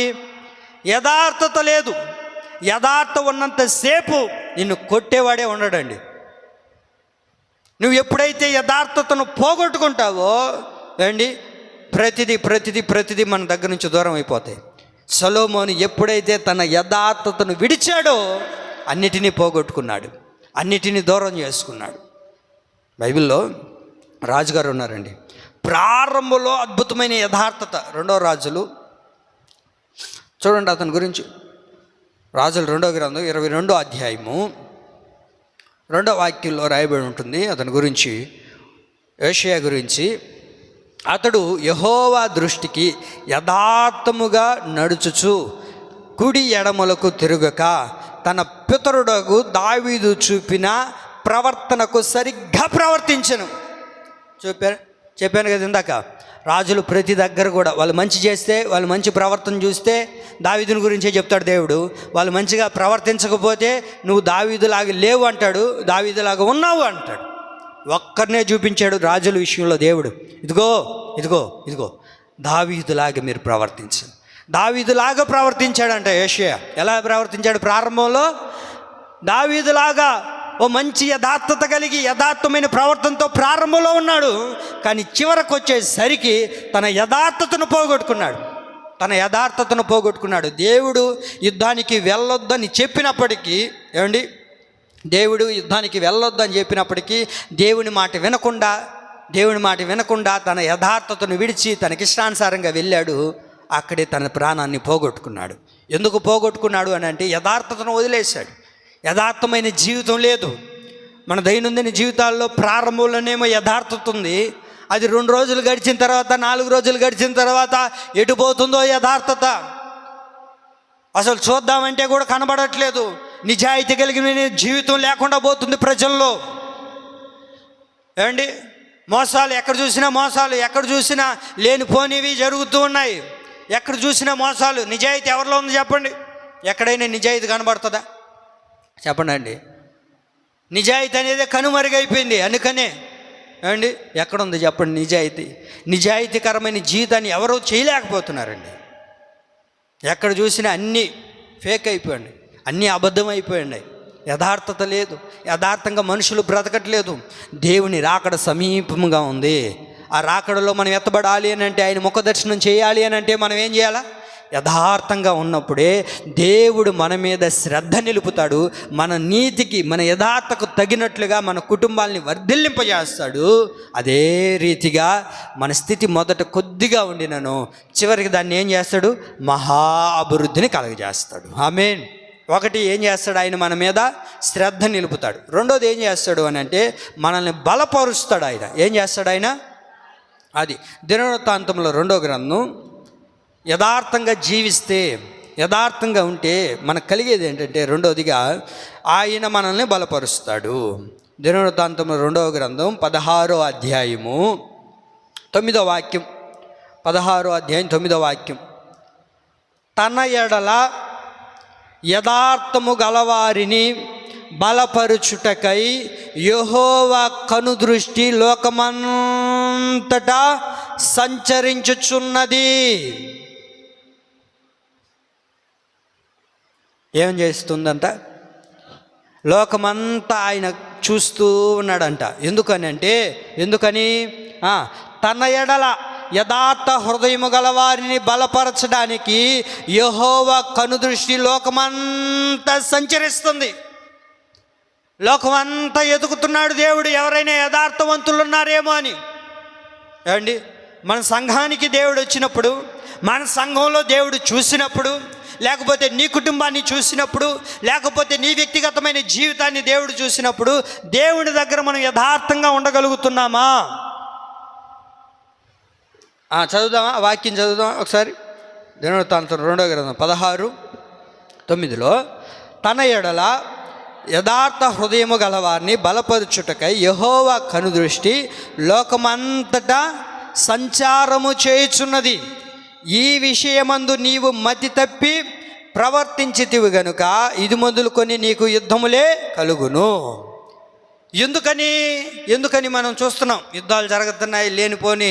Speaker 1: యథార్థత లేదు. యథార్థం ఉన్నంతసేపు నిన్ను కొట్టేవాడే ఉండడండి. నువ్వు ఎప్పుడైతే యథార్థతను పోగొట్టుకుంటావో అండి, ప్రతిదీ మన దగ్గర నుంచి దూరం అయిపోతాయి. సొలొమోను ఎప్పుడైతే తన యథార్థతను విడిచాడో అన్నిటినీ పోగొట్టుకున్నాడు, అన్నిటినీ దూరం చేసుకున్నాడు. బైబిల్లో రాజుగారు ఉన్నారండి, ప్రారంభంలో అద్భుతమైన యథార్థత. 2వ రాజులు చూడండి, అతని గురించి రాజులు 2వ గ్రంథం 22వ అధ్యాయము 2వ వాక్యంలో రాయబడి ఉంటుంది అతని గురించి, యోషియా గురించి. అతడు యెహోవా దృష్టికి యథార్థముగా నడుచుచు కుడి ఎడమలకు తిరుగక తన పితరుడగు దావీదు చూపిన ప్రవర్తనకు సరిగ్గా ప్రవర్తించను. చెప్పాను కదా ఇందాక, రాజులు ప్రతి దగ్గర కూడా వాళ్ళు మంచి చేస్తే, వాళ్ళు మంచి ప్రవర్తన చూస్తే దావీదుని గురించే చెప్తాడు దేవుడు. వాళ్ళు మంచిగా ప్రవర్తించకపోతే నువ్వు దావీదులాగా లేవు అంటాడు, దావీదులాగా ఉన్నావు అంటాడు. ఒక్కరినే చూపించాడు రాజుల విషయంలో దేవుడు, ఇదిగో దావీదులాగా మీరు ప్రవర్తించండి. దావీదులాగా ప్రవర్తించాడంట యోషియా. ఎలా ప్రవర్తించాడు? ప్రారంభంలో దావీదులాగా ఓ మంచి యథార్థత కలిగి యథార్థమైన ప్రవర్తనతో ప్రారంభంలో ఉన్నాడు. కానీ చివరకు వచ్చేసరికి తన యథార్థతను పోగొట్టుకున్నాడు. దేవుడు యుద్ధానికి వెళ్ళొద్దని చెప్పినప్పటికీ, దేవుడు యుద్ధానికి వెళ్ళొద్దని చెప్పినప్పటికీ దేవుని మాట వినకుండా తన యథార్థతను విడిచి తనకిష్టానుసారంగా వెళ్ళాడు. అక్కడే తన ప్రాణాన్ని పోగొట్టుకున్నాడు. ఎందుకు పోగొట్టుకున్నాడు అని అంటే యథార్థతను వదిలేశాడు. యథార్థమైన జీవితం లేదు. మన దైనందిన జీవితాల్లో ప్రారంభంలోనేమో యథార్థత ఉంది, అది 2 రోజులు గడిచిన తర్వాత, 4 రోజులు గడిచిన తర్వాత ఎటు పోతుందో యథార్థత. అసలు చూద్దామంటే కూడా కనబడట్లేదు. నిజాయితీ కలిగిన జీవితం లేకుండా పోతుంది ప్రజల్లో. మోసాలు, ఎక్కడ చూసినా లేనిపోనివి జరుగుతూ ఉన్నాయి. ఎక్కడ చూసినా మోసాలు. నిజాయితీ ఎవరిలో ఉంది చెప్పండి? ఎక్కడైనా నిజాయితీ కనబడుతుందా? చెప్పండి అండి. నిజాయితీ అనేది కనుమరుగైపోయింది. అందుకనే ఎక్కడుంది చెప్పండి నిజాయితీకరమైన జీవితాన్ని ఎవరూ చేయలేకపోతున్నారండి. ఎక్కడ చూసినా అన్నీ ఫేక్ అయిపోయింది, అన్నీ అబద్ధం అయిపోయింది. యథార్థత లేదు, యథార్థంగా మనుషులు బ్రతకట్లేదు. దేవుని రాకడ సమీపంగా ఉంది. ఆ రాకడలో మనం ఎత్తబడాలి అని అంటే, ఆయన ముఖ దర్శనం చేయాలి అని అంటే మనం ఏం చేయాలా? యథార్థంగా ఉన్నప్పుడే దేవుడు మన మీద శ్రద్ధ నిలుపుతాడు. మన నీతికి, మన యథార్థకు తగినట్లుగా మన కుటుంబాలని వర్ధిల్లింపజేస్తాడు. అదే రీతిగా మన స్థితి మొదట కొద్దిగా ఉండినను చివరికి దాన్ని ఏం చేస్తాడు? మహా అభివృద్ధిని కలుగజేస్తాడు. ఆమేన్. ఒకటి ఏం చేస్తాడు? ఆయన మన మీద శ్రద్ధ నిలుపుతాడు. రెండోది ఏం చేస్తాడు అని అంటే మనల్ని బలపరుస్తాడు. ఆయన ఏం చేస్తాడు? ఆయన అది దినవృత్తాంతంలో 2వ గ్రంథం. యథార్థంగా జీవిస్తే, యథార్థంగా ఉంటే మనకు కలిగేది ఏంటంటే, రెండవదిగా ఆయన మనల్ని బలపరుస్తాడు. దినవృత్తాంతంలో 2వ గ్రంథం 16వ అధ్యాయము 9వ వాక్యం. 16వ అధ్యాయం 9వ వాక్యం. తన ఎడల యథార్థము గలవారిని బలపరుచుటకై యెహోవా కనుదృష్టి లోకమంతటా సంచరించుచున్నది. ఏం చేస్తుందంట? లోకమంతా ఆయన చూస్తూ ఉన్నాడంట. ఎందుకని? తన ఎడల యథార్థ హృదయము గల వారిని బలపరచడానికి యెహోవా కనుదృష్టి లోకమంతా సంచరిస్తుంది. లోకమంతా ఎదుగుతున్నాడు దేవుడు, ఎవరైనా యథార్థవంతులు ఉన్నారేమో అని. ఏమండి, మన సంఘానికి దేవుడు వచ్చినప్పుడు, మన సంఘంలో దేవుడు చూసినప్పుడు, లేకపోతే నీ కుటుంబాన్ని చూసినప్పుడు, లేకపోతే నీ వ్యక్తిగతమైన జీవితాన్ని దేవుడు చూసినప్పుడు, దేవుని దగ్గర మనం యథార్థంగా ఉండగలుగుతున్నామా? చదువుదామా? వాక్యం చదువుదామా ఒకసారి. దినవృత్తాంతం 2వ గ్రంథం 16:9 తన ఎడల యథార్థ హృదయము గలవారిని బలపరుచుటకై యెహోవా కనుదృష్టి లోకమంతటా సంచారము చేయుచున్నది. ఈ విషయమందు నీవు మతి తప్పి ప్రవర్తించితివి గనుక ఇది మొదలుకొని నీకు యుద్ధములే కలుగును. ఎందుకని మనం చూస్తున్నాం, యుద్ధాలు జరుగుతున్నాయి, లేనిపోని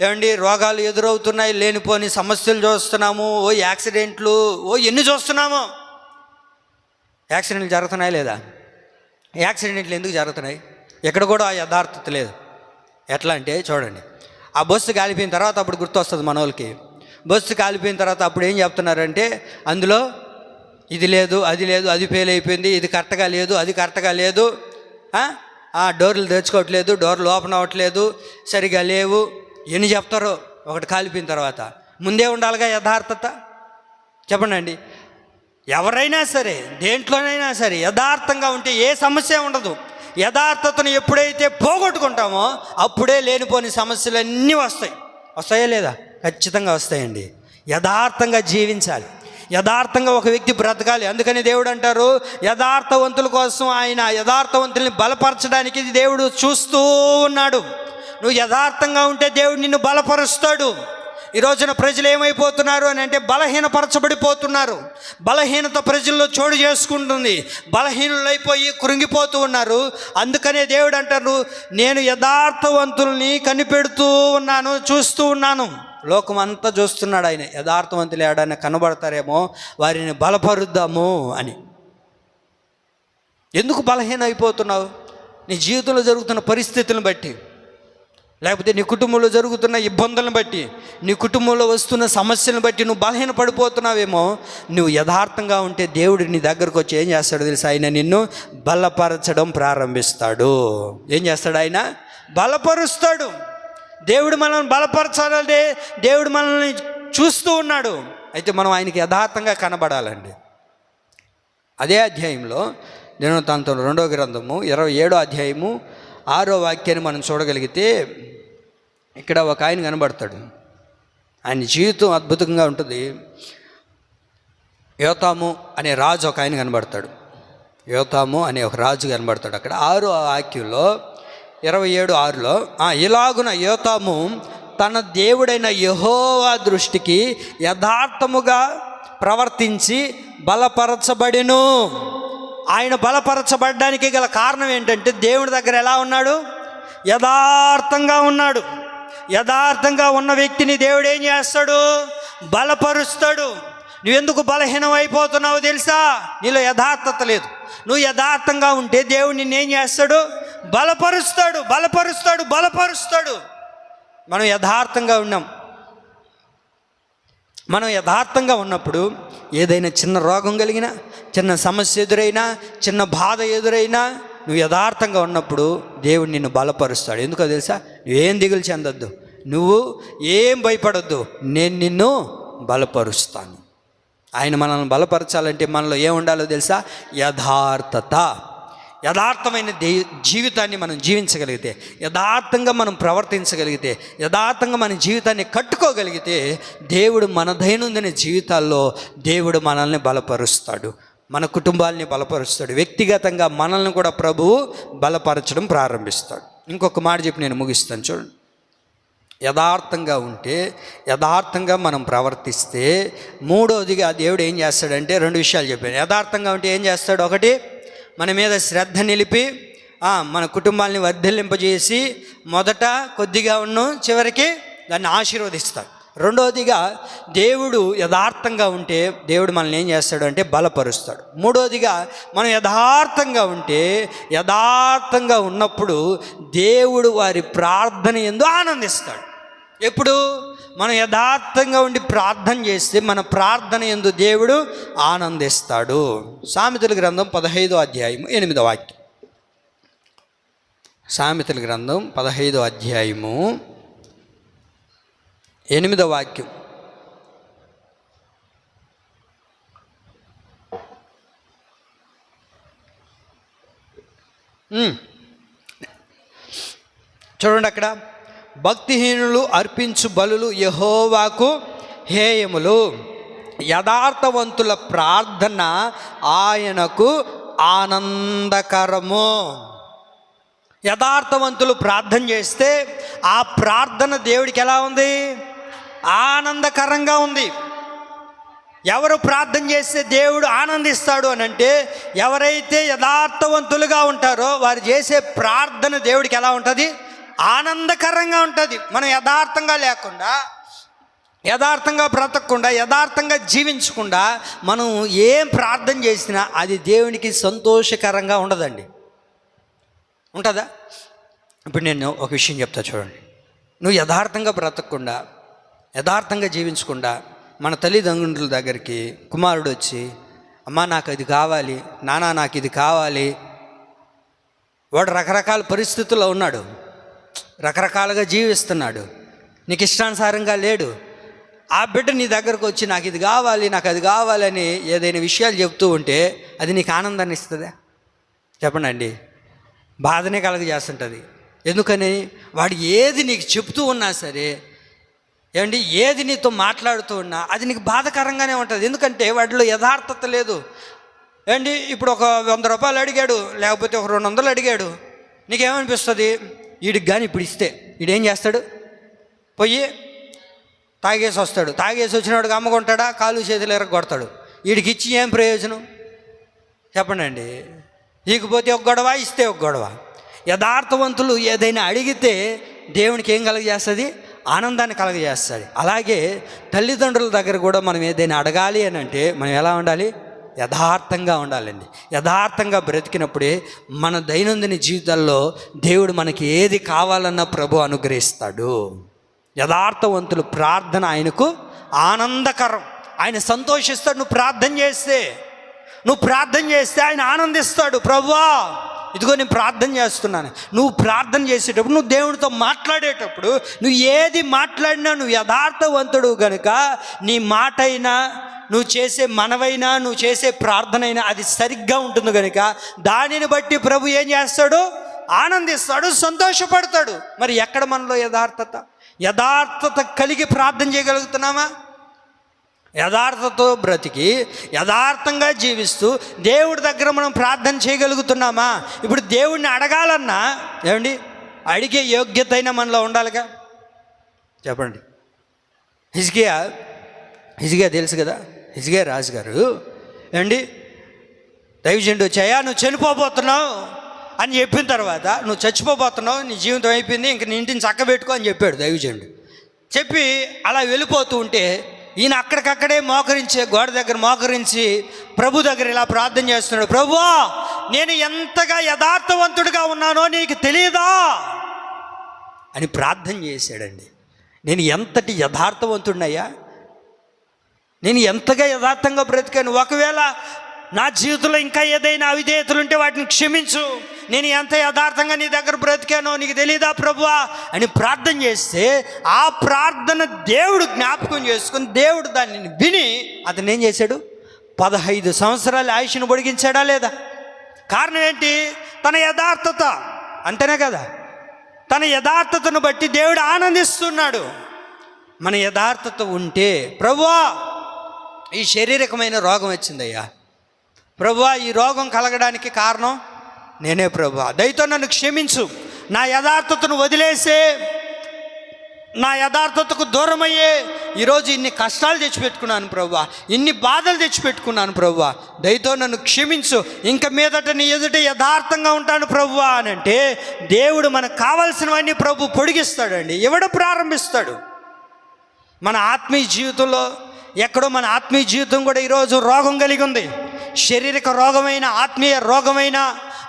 Speaker 1: ఏమండి రోగాలు ఎదురవుతున్నాయి, లేనిపోని సమస్యలు చూస్తున్నాము, యాక్సిడెంట్లు ఎన్ని చూస్తున్నాము. యాక్సిడెంట్లు జరుగుతున్నాయి లేదా? యాక్సిడెంట్లు ఎందుకు జరుగుతున్నాయి? ఎక్కడ కూడా ఆ యథార్థత లేదు. ఎట్లా అంటే చూడండి, ఆ బస్సు కాలిపోయిన తర్వాత అప్పుడు గుర్తొస్తుంది మన వాళ్ళకి. బస్సు కాలిపోయిన తర్వాత అప్పుడు ఏం చెప్తున్నారంటే, అందులో ఇది లేదు, అది లేదు, అది ఫెయిల్ అయిపోయింది, ఇది కరెక్ట్గా లేదు, అది కరెక్ట్గా లేదు, డోర్లు తెచ్చుకోవట్లేదు, డోర్లు ఓపెన్ అవ్వట్లేదు, సరిగా లేవు, ఎన్ని చెప్తారో ఒకటి కాలిపోయిన తర్వాత. ముందే ఉండాలిగా యథార్థత. చెప్పండి అండి, ఎవరైనా సరే దేంట్లోనైనా సరే యథార్థంగా ఉంటే ఏ సమస్య ఉండదు. యథార్థతను ఎప్పుడైతే పోగొట్టుకుంటామో అప్పుడే లేనిపోని సమస్యలన్నీ వస్తాయా లేదా? ఖచ్చితంగా వస్తాయండి. యథార్థంగా జీవించాలి, యథార్థంగా ఒక వ్యక్తి బ్రతకాలి. అందుకని దేవుడు అంటారు, యథార్థవంతుల కోసం ఆయన యథార్థవంతుల్ని బలపరచడానికి దేవుడు చూస్తూ ఉన్నాడు. నువ్వు యథార్థంగా ఉంటే దేవుడు నిన్ను బలపరుస్తాడు. ఈ రోజున ప్రజలు ఏమైపోతున్నారు అని అంటే బలహీనపరచబడిపోతున్నారు. బలహీనత ప్రజల్లో చోటు చేసుకుంటుంది, బలహీనులైపోయి కృంగిపోతూ ఉన్నారు. అందుకనే దేవుడు అంటారు, నేను యథార్థవంతుల్ని కనిపెడుతూ ఉన్నాను, చూస్తూ ఉన్నాను. లోకం అంతా చూస్తున్నాడు ఆయన. యథార్థవంతులు ఏడైనా కనబడతారేమో వారిని బలపరుద్దాము అని. ఎందుకు బలహీన అయిపోతున్నావు? నీ జీవితంలో జరుగుతున్న పరిస్థితులను బట్టి, లేకపోతే నీ కుటుంబంలో జరుగుతున్న ఇబ్బందులను బట్టి, నీ కుటుంబంలో వస్తున్న సమస్యలను బట్టి నువ్వు బలహీన పడిపోతున్నావేమో. నువ్వు యథార్థంగా ఉంటే దేవుడు నీ దగ్గరకు వచ్చి ఏం చేస్తాడో తెలుసు? ఆయన నిన్ను బలపరచడం ప్రారంభిస్తాడు. ఏం చేస్తాడు? ఆయన బలపరుస్తాడు. దేవుడు మనల్ని బలపరచాలంటే దేవుడు మనల్ని చూస్తూ ఉన్నాడు. అయితే మనం ఆయనకి యథార్థంగా కనబడాలండి. అదే అధ్యాయంలో దినవృత్తాంతం 2వ గ్రంథము 27వ అధ్యాయము 6వ వాక్యాన్ని మనం చూడగలిగితే, ఇక్కడ ఒక ఆయన కనబడతాడు. ఆయన జీవితం అద్భుతంగా ఉంటుంది. యోతాము అనే రాజు ఒక ఆయన కనబడతాడు. యోతాము అనే ఒక రాజు కనబడతాడు. అక్కడ 6వ వాక్యంలో 27:6లో ఇలాగున యోతాము తన దేవుడైన యెహోవా దృష్టికి యథార్థముగా ప్రవర్తించి బలపరచబడెను. ఆయన బలపరచబడడానికి గల కారణం ఏంటంటే, దేవుడి దగ్గర ఎలా ఉన్నాడు? యథార్థంగా ఉన్నాడు. యథార్థంగా ఉన్న వ్యక్తిని దేవుడు ఏం చేస్తాడు? బలపరుస్తాడు. నువ్వెందుకు బలహీనం అయిపోతున్నావో తెలుసా? నీలో యథార్థత లేదు. నువ్వు యథార్థంగా ఉంటే దేవుడు నిన్నేం చేస్తాడు? బలపరుస్తాడు, బలపరుస్తాడు, బలపరుస్తాడు. మనం యథార్థంగా ఉన్నాం. మనం యథార్థంగా ఉన్నప్పుడు ఏదైనా చిన్న రోగం కలిగినా, చిన్న సమస్య ఎదురైనా, చిన్న బాధ ఎదురైనా, నువ్వు యథార్థంగా ఉన్నప్పుడు దేవుడు నిన్ను బలపరుస్తాడు. ఎందుకో తెలుసా? నువ్వేం దిగులు చెందొద్దు, నువ్వు ఏం భయపడొద్దు, నేను నిన్ను బలపరుస్తాను. ఆయన మనల్ని బలపరచాలంటే మనలో ఏం ఉండాలో తెలుసా? యథార్థత. యథార్థమైన జీవితాన్ని మనం జీవించగలిగితే, యథార్థంగా మనం ప్రవర్తించగలిగితే, యథార్థంగా మన జీవితాన్ని కట్టుకోగలిగితే, దేవుడు మన దైనందిన జీవితాల్లో దేవుడు మనల్ని బలపరుస్తాడు, మన కుటుంబాలని బలపరుస్తాడు. వ్యక్తిగతంగా మనల్ని కూడా ప్రభువు బలపరచడం ప్రారంభిస్తాడు. ఇంకొక మాట చెప్పి నేను ముగిస్తాను చూడండి. యథార్థంగా ఉంటే, యథార్థంగా మనం ప్రవర్తిస్తే, మూడవదిగా దేవుడు ఏం చేస్తాడంటే, 2 విషయాలు చెప్పాను. యథార్థంగా ఉంటే ఏం చేస్తాడు? ఒకటి, మన మీద శ్రద్ధ నిలిపి మన కుటుంబాలని వర్ధిల్లింపజేసి మొదట కొద్దిగా చివరికి దాన్ని ఆశీర్వదిస్తాడు. రెండవదిగా దేవుడు యథార్థంగా ఉంటే దేవుడు మనల్ని ఏం చేస్తాడు అంటే బలపరుస్తాడు. మూడవదిగా మనం యథార్థంగా ఉంటే, యథార్థంగా ఉన్నప్పుడు దేవుడు వారి ప్రార్థన యందు ఆనందిస్తాడు. ఎప్పుడు మనం యథార్థంగా ఉండి ప్రార్థన చేస్తే మన ప్రార్థన యందు దేవుడు ఆనందిస్తాడు. సామెతల గ్రంథం 15వ అధ్యాయము 8వ వాక్యం. సామెతల గ్రంథం 15వ అధ్యాయము 8వ వాక్యం. చూడండి అక్కడ, భక్తిహీనులు అర్పించు బలులు యెహోవాకు హేయములు, యథార్థవంతుల ప్రార్థన ఆయనకు ఆనందకరము. యథార్థవంతులు ప్రార్థన చేస్తే ఆ ప్రార్థన దేవుడికి ఎలా ఉంది? ఆనందకరంగా ఉంది. ఎవరు ప్రార్థన చేస్తే దేవుడు ఆనందిస్తాడు అని అంటే, ఎవరైతే యథార్థవంతులుగా ఉంటారో వారు చేసే ప్రార్థన దేవుడికి ఎలా ఉంటుంది? ఆనందకరంగా ఉంటుంది. మనం యథార్థంగా లేకుండా, యథార్థంగా బ్రతకకుండా, యథార్థంగా జీవించకుండా మనం ఏం ప్రార్థన చేసినా అది దేవునికి సంతోషకరంగా ఉండదండి. ఉంటుందా? ఇప్పుడు నేను ఒక విషయం చెప్తా చూడండి. నువ్వు యథార్థంగా బ్రతకకుండా, యథార్థంగా జీవించకుండా మన తల్లిదండ్రుల దగ్గరికి కుమారుడు వచ్చి, అమ్మా నాకు అది కావాలి, నాన్న నాకు ఇది కావాలి. వాడు రకరకాల పరిస్థితుల్లో ఉన్నాడు, రకరకాలుగా జీవిస్తున్నాడు, నీకు ఇష్టానుసారంగా లేడు. ఆ బిడ్డ నీ దగ్గరకు వచ్చి నాకు ఇది కావాలి, నాకు అది కావాలని ఏదైనా విషయాలు చెప్తూ ఉంటే అది నీకు ఆనందాన్ని ఇస్తుందా? చెప్పండి అండి. బాధనే కలగజేస్తుంటుంది. ఎందుకని? వాడు ఏది నీకు చెప్తూ ఉన్నా సరే, ఏమండి, ఏది నీతో మాట్లాడుతూ ఉన్నా అది నీకు బాధకరంగానే ఉంటుంది. ఎందుకంటే వాడిలో యథార్థత లేదు. ఏమండి, ఇప్పుడు ఒక 100 రూపాయలు అడిగాడు, లేకపోతే ఒక 200 అడిగాడు, నీకేమనిపిస్తుంది? వీడికి కానీ ఇప్పుడు ఇస్తే వీడేం చేస్తాడు? పోయి తాగేసి వస్తాడు. తాగేసి వచ్చినవాడికి అమ్మకుంటాడా? కాలు చేతులు ఎరగొడతాడు. వీడికి ఇచ్చి ఏం ప్రయోజనం? చెప్పండి అండి. ఇకపోతే ఒక గొడవ, ఇస్తే ఒక గొడవ. యథార్థవంతులు ఏదైనా అడిగితే దేవునికి ఏం కలగజేస్తుంది? ఆనందాన్ని కలగజేస్తుంది. అలాగే తల్లిదండ్రుల దగ్గర కూడా మనం ఏదైనా అడగాలి అని అంటే మనం ఎలా ఉండాలి? యథార్థంగా ఉండాలండి. యథార్థంగా బ్రతికినప్పుడే మన దైనందిన జీవితాల్లో దేవుడు మనకి ఏది కావాలన్నా ప్రభు అనుగ్రహిస్తాడు. యథార్థవంతులు ప్రార్థన ఆయనకు ఆనందకరం. ఆయన సంతోషిస్తాడు. నువ్వు ప్రార్థన చేస్తే ఆయన ఆనందిస్తాడు. ప్రభువా, ఇదిగో నేను ప్రార్థన చేస్తున్నాను. నువ్వు ప్రార్థన చేసేటప్పుడు, నువ్వు దేవునితో మాట్లాడేటప్పుడు, నువ్వు ఏది మాట్లాడినా నువ్వు యథార్థవంతుడు కనుక నీ మాట అయినా, నువ్వు చేసే మనవైనా, నువ్వు చేసే ప్రార్థన అయినా అది సరిగ్గా ఉంటుంది కనుక దానిని బట్టి ప్రభు ఏం చేస్తాడు? ఆనందిస్తాడు, సంతోషపడతాడు. మరి ఎక్కడ మనలో యథార్థత కలిగి ప్రార్థన చేయగలుగుతున్నామా? యథార్థతో బ్రతికి యథార్థంగా జీవిస్తూ దేవుడి దగ్గర మనం ప్రార్థన చేయగలుగుతున్నామా? ఇప్పుడు దేవుడిని అడగాలన్నా ఏమండి, అడిగే యోగ్యత అయినా మనలో ఉండాలిగా. చెప్పండి. హిజ్కియా తెలుసు కదా, హిజ్కియా రాజుగారు ఏమండి, దైవజనుడు వచ్చి, అయ్యా నువ్వు చనిపోబోతున్నావు అని చెప్పిన తర్వాత, నువ్వు చచ్చిపోబోతున్నావు, నీ జీవితం అయిపోయింది, ఇంక నీ ఇంటిని చక్కబెట్టుకో అని చెప్పాడు దైవజనుడు. చెప్పి అలా వెళ్ళిపోతూ ఉంటే ఈయన అక్కడికక్కడే గోడ దగ్గర మోకరించి ప్రభు దగ్గర ఇలా ప్రార్థన చేస్తున్నాడు. ప్రభువా, నేను ఎంతగా యథార్థవంతుడిగా ఉన్నానో నీకు తెలియదా అని ప్రార్థన చేశాడండి. నేను ఎంతటి యథార్థవంతుడినయ్యా, నేను ఎంతగా యథార్థంగా బ్రతికాను. ఒకవేళ నా జీవితంలో ఇంకా ఏదైనా అవిధేయతలుంటే వాటిని క్షమించు. నేను ఎంత యథార్థంగా నీ దగ్గర బ్రతికానో నీకు తెలియదా ప్రభువా అని ప్రార్థన చేస్తే, ఆ ప్రార్థన దేవుడు జ్ఞాపకం చేసుకుని దేవుడు దాన్ని విని అతను ఏం చేశాడు? 15 సంవత్సరాలు ఆయుష్ను పొడిగించాడా లేదా? కారణం ఏంటి? తన యథార్థత. అంతేనే కదా, తన యథార్థతను బట్టి దేవుడు ఆనందిస్తున్నాడు. మన యథార్థత ఉంటే, ప్రభువా ఈ శారీరకమైన రోగం వచ్చిందయ్యా, ప్రభువా ఈ రోగం కలగడానికి కారణం నేనే ప్రభువా, దయతో నన్ను క్షమించు, నా యథార్థతను వదిలేసే, నా యథార్థతకు దూరమయ్యే ఈరోజు ఇన్ని కష్టాలు తెచ్చిపెట్టుకున్నాను ప్రభువా, ఇన్ని బాధలు తెచ్చిపెట్టుకున్నాను ప్రభువా, దయతో నన్ను క్షమించు, ఇంక మీదట నీ ఎదుట యథార్థంగా ఉంటాను ప్రభువా అని అంటే దేవుడు మనకు కావాల్సినవన్నీ ప్రభు పొడిగిస్తాడండి, ఇవ్వడం ప్రారంభిస్తాడు. మన ఆత్మీయ జీవితంలో ఎక్కడో మన ఆత్మీయ జీవితం కూడా ఈరోజు రోగం కలిగి ఉంది. శారీరక రోగమైన, ఆత్మీయ రోగమైన,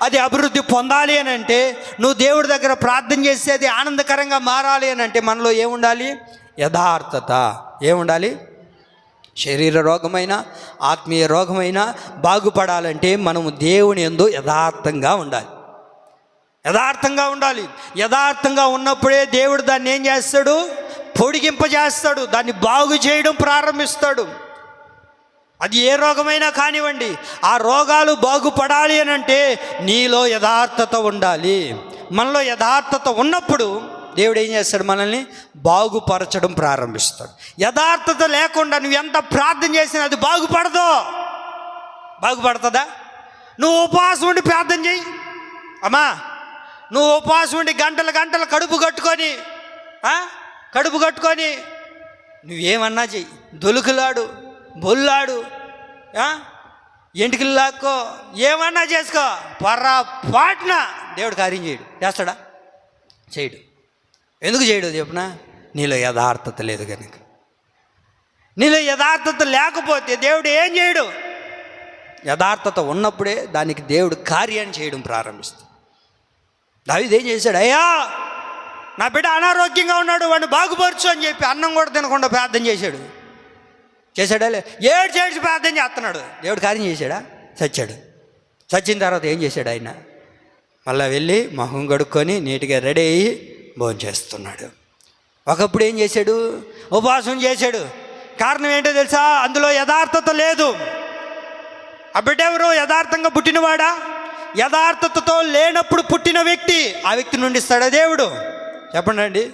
Speaker 1: అది అభివృద్ధి పొందాలి అని అంటే, నువ్వు దేవుడి దగ్గర ప్రార్థన చేస్తే అది ఆనందకరంగా మారాలి అని అంటే మనలో ఏముండాలి? యథార్థత. ఏముండాలి? శరీర రోగమైన ఆత్మీయ రోగమైన బాగుపడాలంటే మనము దేవుని యందు యథార్థంగా ఉండాలి. యథార్థంగా ఉండాలి. యథార్థంగా ఉన్నప్పుడే దేవుడు దాన్ని ఏం చేస్తాడు? పొడిగింపజేస్తాడు, దాన్ని బాగు చేయడం ప్రారంభిస్తాడు. అది ఏ రోగమైనా కానివ్వండి, ఆ రోగాలు బాగుపడాలి అని అంటే నీలో యథార్థత ఉండాలి. మనలో యథార్థత ఉన్నప్పుడు దేవుడు ఏం చేస్తాడు? మనల్ని బాగుపరచడం ప్రారంభిస్తాడు. యథార్థత లేకుండా నువ్వు ఎంత ప్రార్థన చేసినా అది బాగుపడదు. బాగుపడుతుందా? నువ్వు ఉపవాసం ఉండి ప్రార్థన చేయి అమ్మా. నువ్వు ఉపవాసం ఉండి గంటలు గంటలు కడుపు కట్టుకొని నువ్వేమన్నా చెయ్యి, దొలుకులాడు, బొల్లాడు, ఎంటికలు లాక్కో, ఏమన్నా చేసుకో, పొర్రపాటున దేవుడు కార్యం చేయడు. చేస్తాడా? చేయడు. ఎందుకు చేయడు చెప్పున? నీలో యథార్థత లేదు కనుక. నీలో యథార్థత లేకపోతే దేవుడు ఏం చేయడు. యథార్థత ఉన్నప్పుడే దానికి దేవుడు కార్యాన్ని చేయడం ప్రారంభిస్తాడు. దావీదు ఏం చేశాడు? అయ్యా, నా బిడ్డ అనారోగ్యంగా ఉన్నాడు, వాడిని బాగుపరచు అని చెప్పి అన్నం కూడా తినకుండా ప్రార్థన చేశాడు. చేశాడా? ఏడ్చి ప్రార్థన చేస్తున్నాడు. దేవుడు కార్యం చేశాడా? చచ్చాడు. చచ్చిన తర్వాత ఏం చేశాడు? ఆయన మళ్ళీ వెళ్ళి మొహం కడుక్కొని నీట్గా రెడీ అయ్యి భోజనం చేస్తున్నాడు. ఒకప్పుడు ఏం చేశాడు? ఉపవాసం చేశాడు. కారణం ఏంటో తెలుసా? అందులో యథార్థత లేదు. ఆ బిడ్డ ఎవరు? యథార్థంగా పుట్టినవాడా? యథార్థతతో లేనప్పుడు పుట్టిన వ్యక్తి, ఆ వ్యక్తి నుండి ఇస్తాడా దేవుడు? చెప్పండి అండి.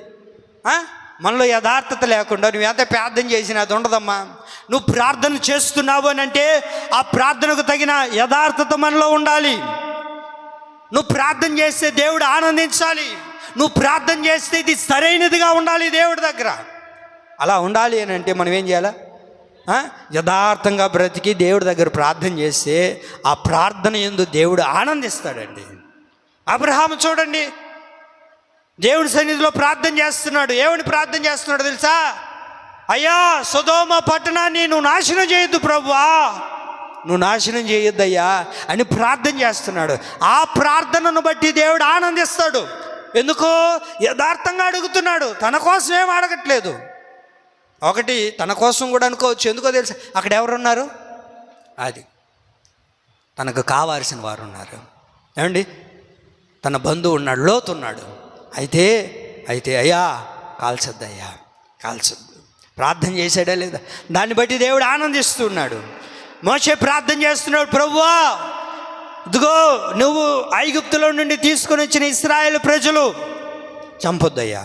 Speaker 1: మనలో యథార్థత లేకుండా నువ్వు ఎంత ప్రార్థన చేసినా అది ఉండదమ్మా. నువ్వు ప్రార్థన చేస్తున్నావు అని అంటే ఆ ప్రార్థనకు తగిన యథార్థత మనలో ఉండాలి. నువ్వు ప్రార్థన చేస్తే దేవుడు ఆనందించాలి. నువ్వు ప్రార్థన చేస్తే ఇది సరైనదిగా ఉండాలి దేవుడి దగ్గర. అలా ఉండాలి అని అంటే మనం ఏం చేయాలా? యథార్థంగా బ్రతికి దేవుడి దగ్గర ప్రార్థన చేస్తే ఆ ప్రార్థన యందు దేవుడు ఆనందిస్తాడండి. అబ్రహాము చూడండి, దేవుడి సన్నిధిలో ప్రార్థన చేస్తున్నాడు. ఏమని ప్రార్థన చేస్తున్నాడు తెలుసా? అయ్యా, సొదొమ పట్టణాన్ని నువ్వు నాశనం చేయొద్దు ప్రభువా, నువ్వు నాశనం చేయొద్దయ్యా అని ప్రార్థన చేస్తున్నాడు. ఆ ప్రార్థనను బట్టి దేవుడు ఆనందిస్తాడు. ఎందుకో? యథార్థంగా అడుగుతున్నాడు. తన కోసం ఏం అడగట్లేదు. ఒకటి తన కోసం కూడా అనుకోవచ్చు. ఎందుకో తెలుసా? అక్కడ ఎవరున్నారు? అది తనకు కావాల్సిన వారు ఉన్నారు. ఏమండి? తన బంధువు ఉన్నాడు, లోతు ఉన్నాడు. అయితే అయ్యా కాల్చొద్దు, అయ్యా కాల్చొద్దు. ప్రార్థన చేశాడా లేదా? దాన్ని బట్టి దేవుడు ఆనందిస్తున్నాడు. మోషే ప్రార్థన చేస్తున్నాడు, ప్రభువా ఇదిగో నువ్వు ఐగుప్తులో నుండి తీసుకొని వచ్చిన ఇశ్రాయేలు ప్రజలు చంపొద్దయ్యా,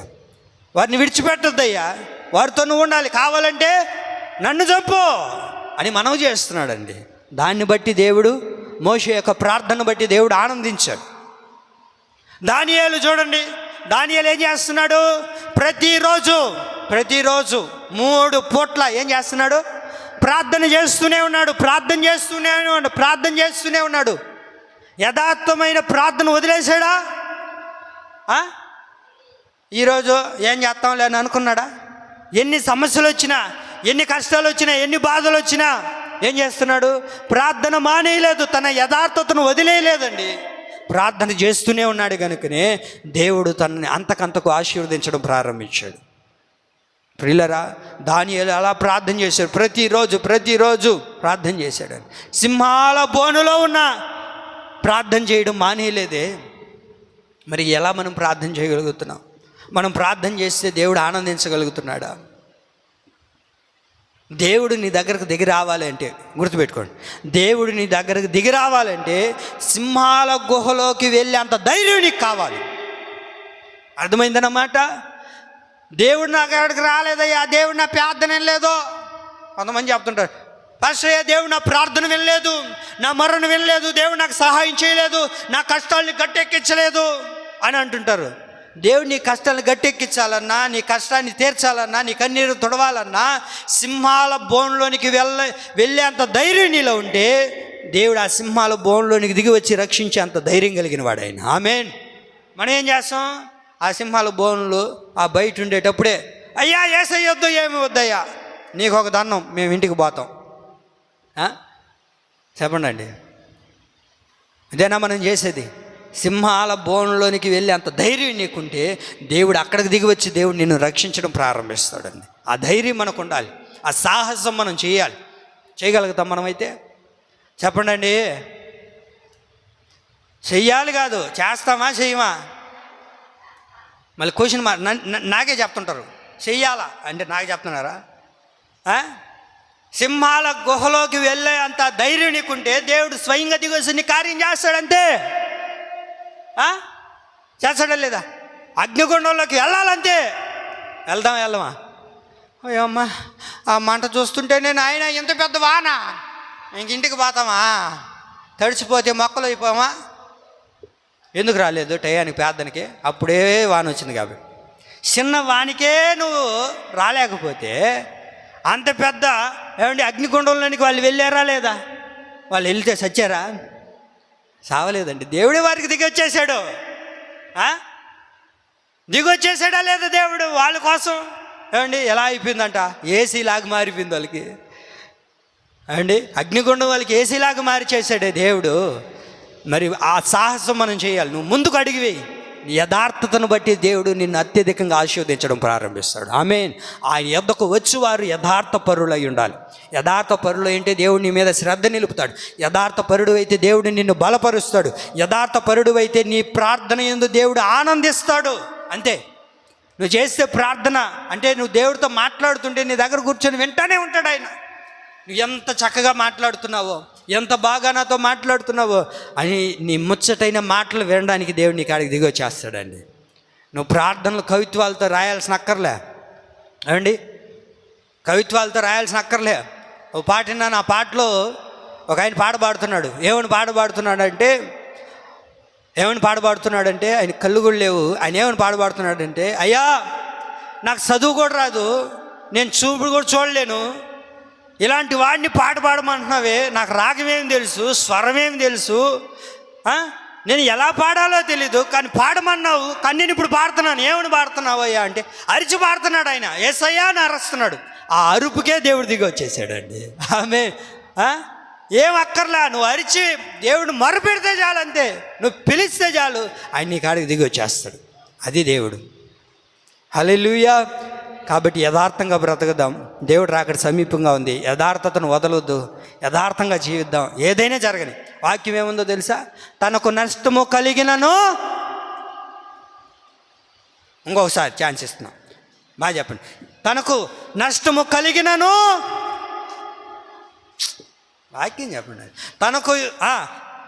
Speaker 1: వారిని విడిచిపెట్టొద్దయ్యా, వారితో నువ్వు ఉండాలి, కావాలంటే నన్ను చంపు అని మనవి చేస్తున్నాడండి. దాన్ని బట్టి దేవుడు, మోషే యొక్క ప్రార్థన బట్టి దేవుడు ఆనందించాడు. దానియేలు చూడండి, దానియేలు ఏం చేస్తున్నాడు? ప్రతిరోజు 3 పూట్ల ఏం చేస్తున్నాడు? ప్రార్థన చేస్తూనే ఉన్నాడు. యథార్థమైన ప్రార్థన వదిలేశాడా? ఈరోజు ఏం చేస్తాంలే అని అనుకున్నాడా? ఎన్ని సమస్యలు వచ్చినా, ఎన్ని కష్టాలు వచ్చినా, ఎన్ని బాధలు వచ్చినా ఏం చేస్తున్నాడు? ప్రార్థన మానేయలేదు, తన యథార్థతను వదిలేయలేదండి. ప్రార్థన చేస్తూనే ఉన్నాడు కనుకనే దేవుడు తనని అంతకంతకు ఆశీర్వదించడం ప్రారంభించాడు. ప్రియులరా, దానియేలు అలా ప్రార్థన చేశాడు. ప్రతిరోజు ప్రార్థన చేశాడు. సింహాల బోనులో ఉన్న ప్రార్థన చేయడం మానేయలేదే. మరి ఎలా మనం ప్రార్థన చేయగలుగుతున్నాం? మనం ప్రార్థన చేస్తే దేవుడు ఆనందించగలుగుతున్నాడా? దేవుడు నీ దగ్గరకు దిగి రావాలంటే, గుర్తుపెట్టుకోండి, దేవుడు నీ దగ్గరకు దిగి రావాలంటే సింహాల గుహలోకి వెళ్ళే అంత ధైర్యం నీకు కావాలి. అర్థమైందన్నమాట. దేవుడు నాకు ఎక్కడికి రాలేదయ్యా, దేవుడు నా ప్రార్థన వినలేదు. కొంతమంది చెప్తుంటారు, పాస్టర్ దేవుడు నా ప్రార్థన వినలేదు, నా మరణం వినలేదు, దేవుడు నాకు సహాయం చేయలేదు, నా కష్టాలని గట్టెక్కించలేదు అని అంటుంటారు. దేవుడు నీ కష్టాలను గట్టెక్కించాలన్నా, నీ కష్టాన్ని తీర్చాలన్నా, నీ కన్నీరు తుడవాలన్నా సింహాల బోన్లోనికి వెళ్ళేంత ధైర్యం నీలో ఉంటే దేవుడు ఆ సింహాల బోన్లోనికి దిగి వచ్చి రక్షించే అంత ధైర్యం కలిగిన వాడు ఆయన. ఆమేన్. మనం ఏం చేస్తాం? ఆ సింహాల బోన్లు ఆ బయట ఉండేటప్పుడే, అయ్యా ఏసయ్యొద్దు, ఏమి వద్దయ్యా, నీకు ఒక దండం, మేము ఇంటికి పోతాం. చెప్పండి అండి. అదేనా మనం చేసేది? సింహాల బోన్లోనికి వెళ్ళి అంత ధైర్యం నీకుంటే దేవుడు అక్కడికి దిగి వచ్చి దేవుడు నిన్ను రక్షించడం ప్రారంభిస్తాడండి. ఆ ధైర్యం మనకు ఉండాలి, ఆ సాహసం మనం చేయాలి. చేయగలుగుతాం మనమైతే? చెప్పండి అండి. చెయ్యాలి కాదు, చేస్తామా చెయ్యమా? మళ్ళీ క్వశ్చన్ నాకే చెప్తుంటారు, చెయ్యాలా అంటే నాకే చెప్తున్నారా? సింహాల గుహలోకి వెళ్ళే అంత ధైర్యం నీకుంటే దేవుడు స్వయంగా దిగొచ్చి నీ కార్యం చేస్తాడంతే. చేస్తాడా లేదా? అగ్నిగుండంలోకి వెళ్ళాలంతే. వెళ్ళమా? అయ్యమ్మా, ఆ మంట చూస్తుంటేనే నాయన ఇంత పెద్ద వాన, ఇంటికి పోతామా? తడిచిపోతే మొక్కలు అయిపోమా? ఎందుకు రాలేదు టయానికి ప్రార్థనకి? అప్పుడే వాన వచ్చింది కాబట్టి. చిన్న వానికే నువ్వు రాలేకపోతే అంత పెద్ద ఏమండి అగ్నిగుండంలోనికి వాళ్ళు వెళ్ళారా లేదా? వాళ్ళు వెళ్తే చచ్చారా? సావలేదండి. దేవుడే వారికి దిగొచ్చేసాడు. దిగొచ్చేసాడా లేదా దేవుడు వాళ్ళ కోసం? ఏమండి ఎలా అయిపోయిందంట? ఏసీలాగా మారిపోయింది వాళ్ళకి. ఏమండి అగ్నిగుండం వాళ్ళకి ఏసీలాగా మార్చేసాడే దేవుడు. మరి ఆ సాహసం మనం చేయాలి. నువ్వు ముందుకు అడిగివేయి. యథార్థతను బట్టి దేవుడు నిన్ను అత్యధికంగా ఆశీర్వదించడం ప్రారంభిస్తాడు. ఆమేన్. ఆయన యొద్దకు వచ్చి వారు యథార్థ పరులై ఉండాలి. యథార్థ పరులు అంటే దేవుడు నీ మీద శ్రద్ధ నిలుపుతాడు. యథార్థ పరుడు అయితే దేవుడు నిన్ను బలపరుస్తాడు. యథార్థ పరుడు అయితే నీ ప్రార్థన యందు దేవుడు ఆనందిస్తాడు. అంతే. నువ్వు చేస్తే ప్రార్థన అంటే నువ్వు దేవుడితో మాట్లాడుతుంటే నీ దగ్గర కూర్చొని వింటానే ఉంటాడు ఆయన. నువ్వు ఎంత చక్కగా మాట్లాడుతున్నావో, ఎంత బాగా నాతో మాట్లాడుతున్నావో అని నీ ముచ్చటైన మాటలు వినడానికి దేవుడు నీ కాడికి దిగొచ్చేస్తాడండి. నువ్వు ప్రార్థనలు కవిత్వాలతో రాయాల్సిన అక్కర్లే. ఏమండి కవిత్వాలతో రాయాల్సిన అక్కర్లే. ఓ పాట విన్నాను. ఆ పాటలో ఒక ఆయన పాట పాడుతున్నాడు. ఏమని పాడుతున్నాడంటే ఆయన కళ్ళు కూడా లేవు. ఆయన ఏమని పాడుతున్నాడంటే, అయ్యా నాకు చదువు కూడా రాదు, నేను చూపు కూడా చూడలేను, ఇలాంటి వాడిని పాట పాడమంటున్నావే, నాకు రాగమేమి తెలుసు, స్వరమేమి తెలుసు, నేను ఎలా పాడాలో తెలీదు, కానీ పాడమన్నావు, కానీ నేను ఇప్పుడు పాడుతున్నాను. ఏమని పాడుతున్నావు అయ్యా అంటే అరిచి పాడుతున్నాడు ఆయన. యేసయ్యా అని అరుస్తున్నాడు. ఆ అరుపుకే దేవుడు దిగి వచ్చేసాడండి. ఆమె ఏం అక్కర్లా, నువ్వు అరిచి దేవుడు మొరపెడితే చాలు, అంతే. నువ్వు పిలిస్తే చాలు, ఆయన నీ కాడికి దిగి వచ్చేస్తాడు. అది దేవుడు. హల్లెలూయా. కాబట్టి యథార్థంగా బ్రతకదాం. దేవుడు రాకడ సమీపంగా ఉంది. యథార్థతను వదలొద్దు, యథార్థంగా జీవిద్దాం. ఏదైనా జరగని. వాక్యం ఏముందో తెలుసా? తనకు నష్టము కలిగినను, ఇంకొకసారి ఛాన్స్ ఇస్తున్నాం, బాగా చెప్పండి. తనకు నష్టము కలిగినను, వాక్యం చెప్పండి.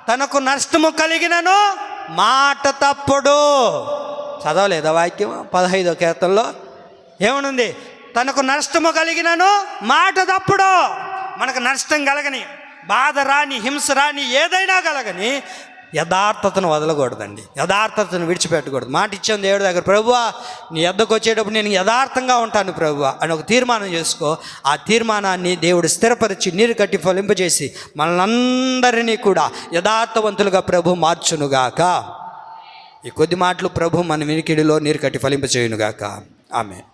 Speaker 1: తనకు నష్టము కలిగినను మాట తప్పుడు. చదవలేదా వాక్యం? 15వ కీర్తనలో ఏమనుంది? తనకు నష్టము కలిగినను మాట తప్పుడు. మనకు నష్టం కలగని, బాధ రాని, హింస రాని, ఏదైనా కలగని యథార్థతను వదలకూడదండి. యథార్థతను విడిచిపెట్టకూడదు. మాట ఇచ్చాను దేవుడి దగ్గర, ప్రభువా నీ యొద్దకు వచ్చేటప్పుడు నేను యథార్థంగా ఉంటాను ప్రభువా అని ఒక తీర్మానం చేసుకో. ఆ తీర్మానాన్ని దేవుడు స్థిరపరిచి నీరు కట్టి ఫలింపజేసి మనల్నందరినీ కూడా యథార్థవంతులుగా ప్రభు మార్చునుగాక. ఈ కొద్ది మాటలు ప్రభు మన వినికిడిలో నీరు కట్టి ఫలింపచేయునుగాక. ఆమేన్.